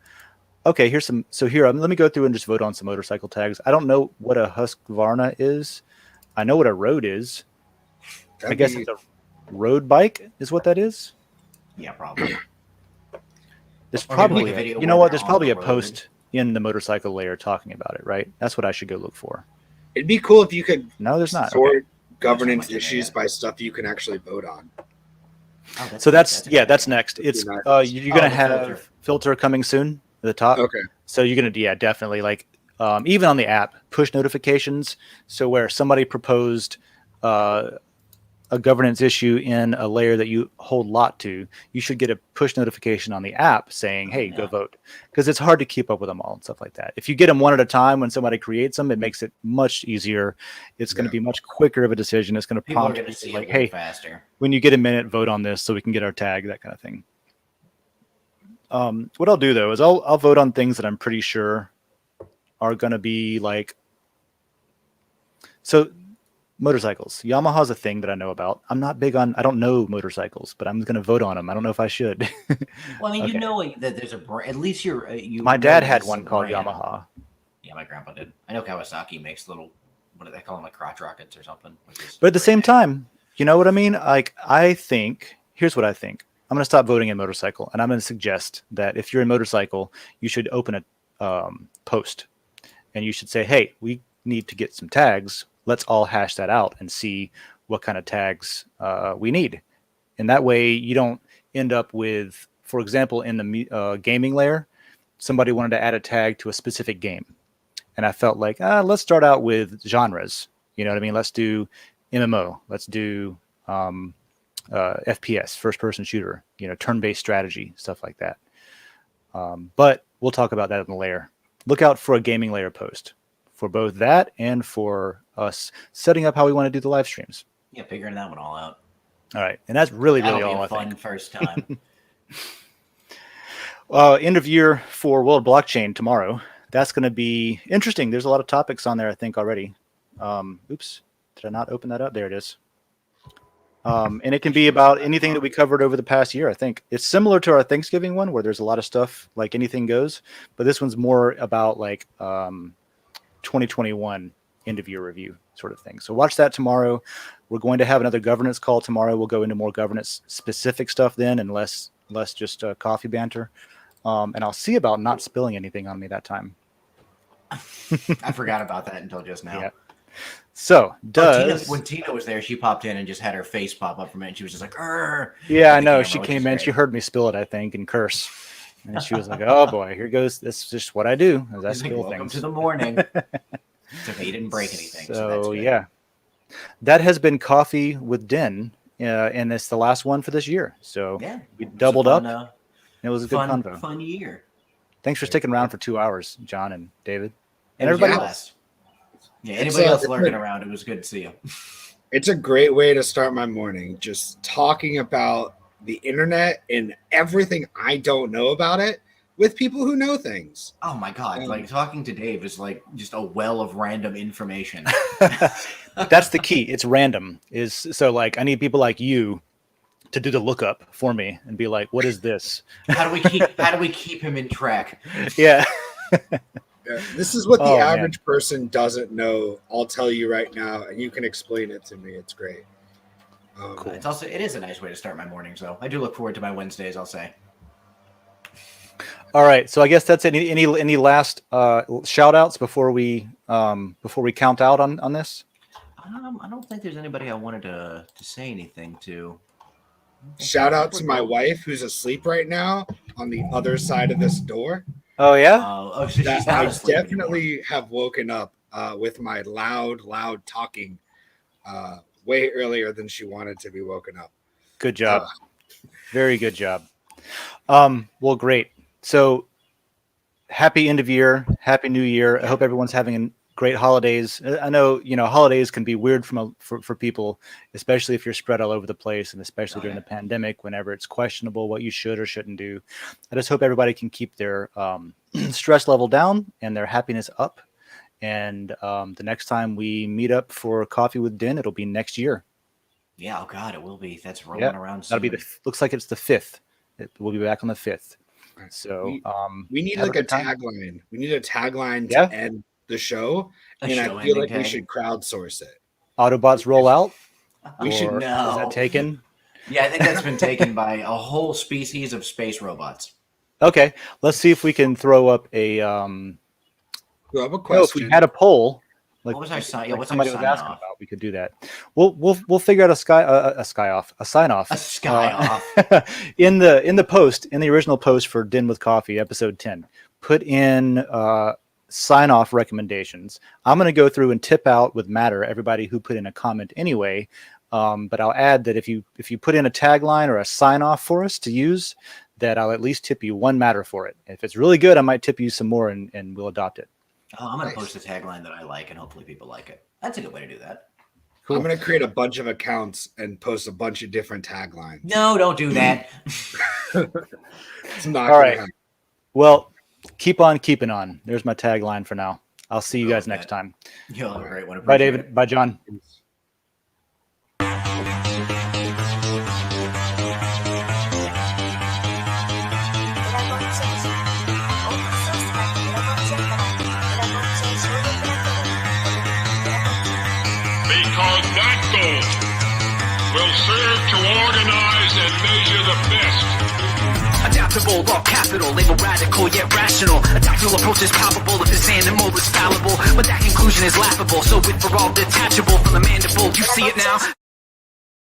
Okay, here's some. So here, let me go through and just vote on some motorcycle tags. I don't know what a Husqvarna is. I know what a road is. I guess it's a road bike is what that is. Yeah, probably. There's Or maybe probably, like a video you know where what? they're There's on probably the a road. post in the motorcycle layer talking about it, right? That's what I should go look for. It'd be cool if you could No, there's not. sort Okay. governance That's what I issues did. by stuff you can actually vote on. Oh, So that's a good idea. next. It's nice. you're gonna the have filter coming soon at the top. Okay. So you're gonna definitely like even on the app push notifications. So where somebody proposed a governance issue in a layer that you hold lot to, you should get a push notification on the app saying, "Hey, go vote," because it's hard to keep up with them all and stuff like that. If you get them one at a time when somebody creates them, it makes it much easier. It's going to be much quicker of a decision. It's going to People are prompt going to you see like, it way "Hey, faster. when you get a minute, vote on this so we can get our tag," that kind of thing. What I'll do though is I'll vote on things that I'm pretty sure are going to be like. So motorcycles. Yamaha's a thing that I know about. I'm not big on. I don't know motorcycles, but I'm going to vote on them. I don't know if I should. Well, I mean, Okay. you know that there's a brand. At least you. My know dad that had it's a one called brand. Yamaha. Yeah, my grandpa did. I know Kawasaki makes little. What do they call them? Like crotch rockets or something. But at the same time, you know what I mean? Like, I think, here's what I think. I'm going to stop voting in motorcycle, and I'm going to suggest that if you're in motorcycle, you should open a post, and you should say, hey, we need to get some tags. Let's all hash that out and see what kind of tags we need. And that way you don't end up with, for example, in the gaming layer, somebody wanted to add a tag to a specific game. And I felt like, let's start out with genres. You know what I mean? Let's do MMO. Let's do FPS, first-person shooter, turn-based strategy, stuff like that. But we'll talk about that in the layer. Look out for a gaming layer post for both that and for us setting up how we want to do the live streams. Yeah, figuring that one all out. All right. And that's really That'll be all a I fun think. first time. End of year for World Blockchain tomorrow. That's going to be interesting. There's a lot of topics on there, I think, already. Oops. Did I not open that up? There it is. And it can be about anything that we covered over the past year, I think. It's similar to our Thanksgiving one, where there's a lot of stuff, like anything goes. But this one's more about, like, 2021 end-of-year review sort of thing. So watch that tomorrow. We're going to have another governance call tomorrow. We'll go into more governance-specific stuff then and less just coffee banter. And I'll see about not spilling anything on me that time. I forgot about that until just now. Yeah. So, when Tina was there, she popped in and just had her face pop up from it, and she was just like, "Arr!" Yeah, I at the know. camera, She which came is in. great. She heard me spill it, I think, and curse. And she was like, "Oh boy, here goes. This is just what I do. As I She's like, spill welcome things." to the morning. It's okay, you didn't break anything. So that's So good. yeah, that has been Coffee with Den, and it's the last one for this year. So Yeah, we it was a doubled fun, up. It was a good convo. Fun year. Thanks for sticking around for 2 hours, John and David, and It was everybody a else. blast. Yeah, anybody else lurking around, it was good to see you. It's a great way to start my morning, just talking about the internet and everything I don't know about it with people who know things. Oh my god, like talking to Dave is like just a well of random information. That's the key. It's random. So like I need people like you to do the lookup for me and be like, what is this? How do we keep him in track? Yeah. This is what the Oh, man. average person doesn't know. I'll tell you right now, and you can explain it to me. It's great. Cool. It is a nice way to start my mornings, though. I do look forward to my Wednesdays, I'll say. All right. So I guess that's it. Any last shout outs before we count out on this? I don't think there's anybody I wanted to say anything to. Shout out to my wife who's asleep right now on the other side of this door. Oh yeah. So she's That not I asleep definitely have woken up with my loud talking way earlier than she wanted to be woken up. Good job. Very good job. Well, great. So happy end of year, happy new year. I hope everyone's having great holidays. I know, holidays can be weird for people, especially if you're spread all over the place and especially during the pandemic, whenever it's questionable what you should or shouldn't do. I just hope everybody can keep their stress level down and their happiness up. And the next time we meet up for Coffee with Den, it'll be next year. Yeah, oh god, it will be. That's rolling around soon. That'll be looks like it's the 5th. We'll be back on the 5th. So we need like a tagline. We need a tagline to end the show, and I feel like we should crowdsource it. Autobots roll out. We should know. Is that taken? Yeah, I think that's been taken by a whole species of space robots. Okay, let's see if we can throw up a. Throw up a question. If we had a poll, like what was our sign? Yeah, what's somebody our was sign asking off? about, we could do that. We'll figure out a sign off. A sky off. in the original post for Den with Coffee, episode 10. Put in sign off recommendations. I'm going to go through and tip out with Matter everybody who put in a comment anyway. But I'll add that if you put in a tagline or a sign off for us to use, that I'll at least tip you one Matter for it. If it's really good, I might tip you some more and we'll adopt it. Oh, I'm going to post a tagline that I like, and hopefully people like it. That's a good way to do that. Cool. I'm going to create a bunch of accounts and post a bunch of different taglines. No, don't do that. It's not all gonna right. happen. Well, keep on keeping on. There's my tagline for now. I'll see you guys next time. You'll have a great one. Bye, Appreciate David. it. Bye, John. That goal will serve to organize and measure the best. Adaptable, all capital, label radical yet rational. A tactical approach is palpable if this animal is fallible. But that conclusion is laughable, so with for all detachable from the mandible, you see it now?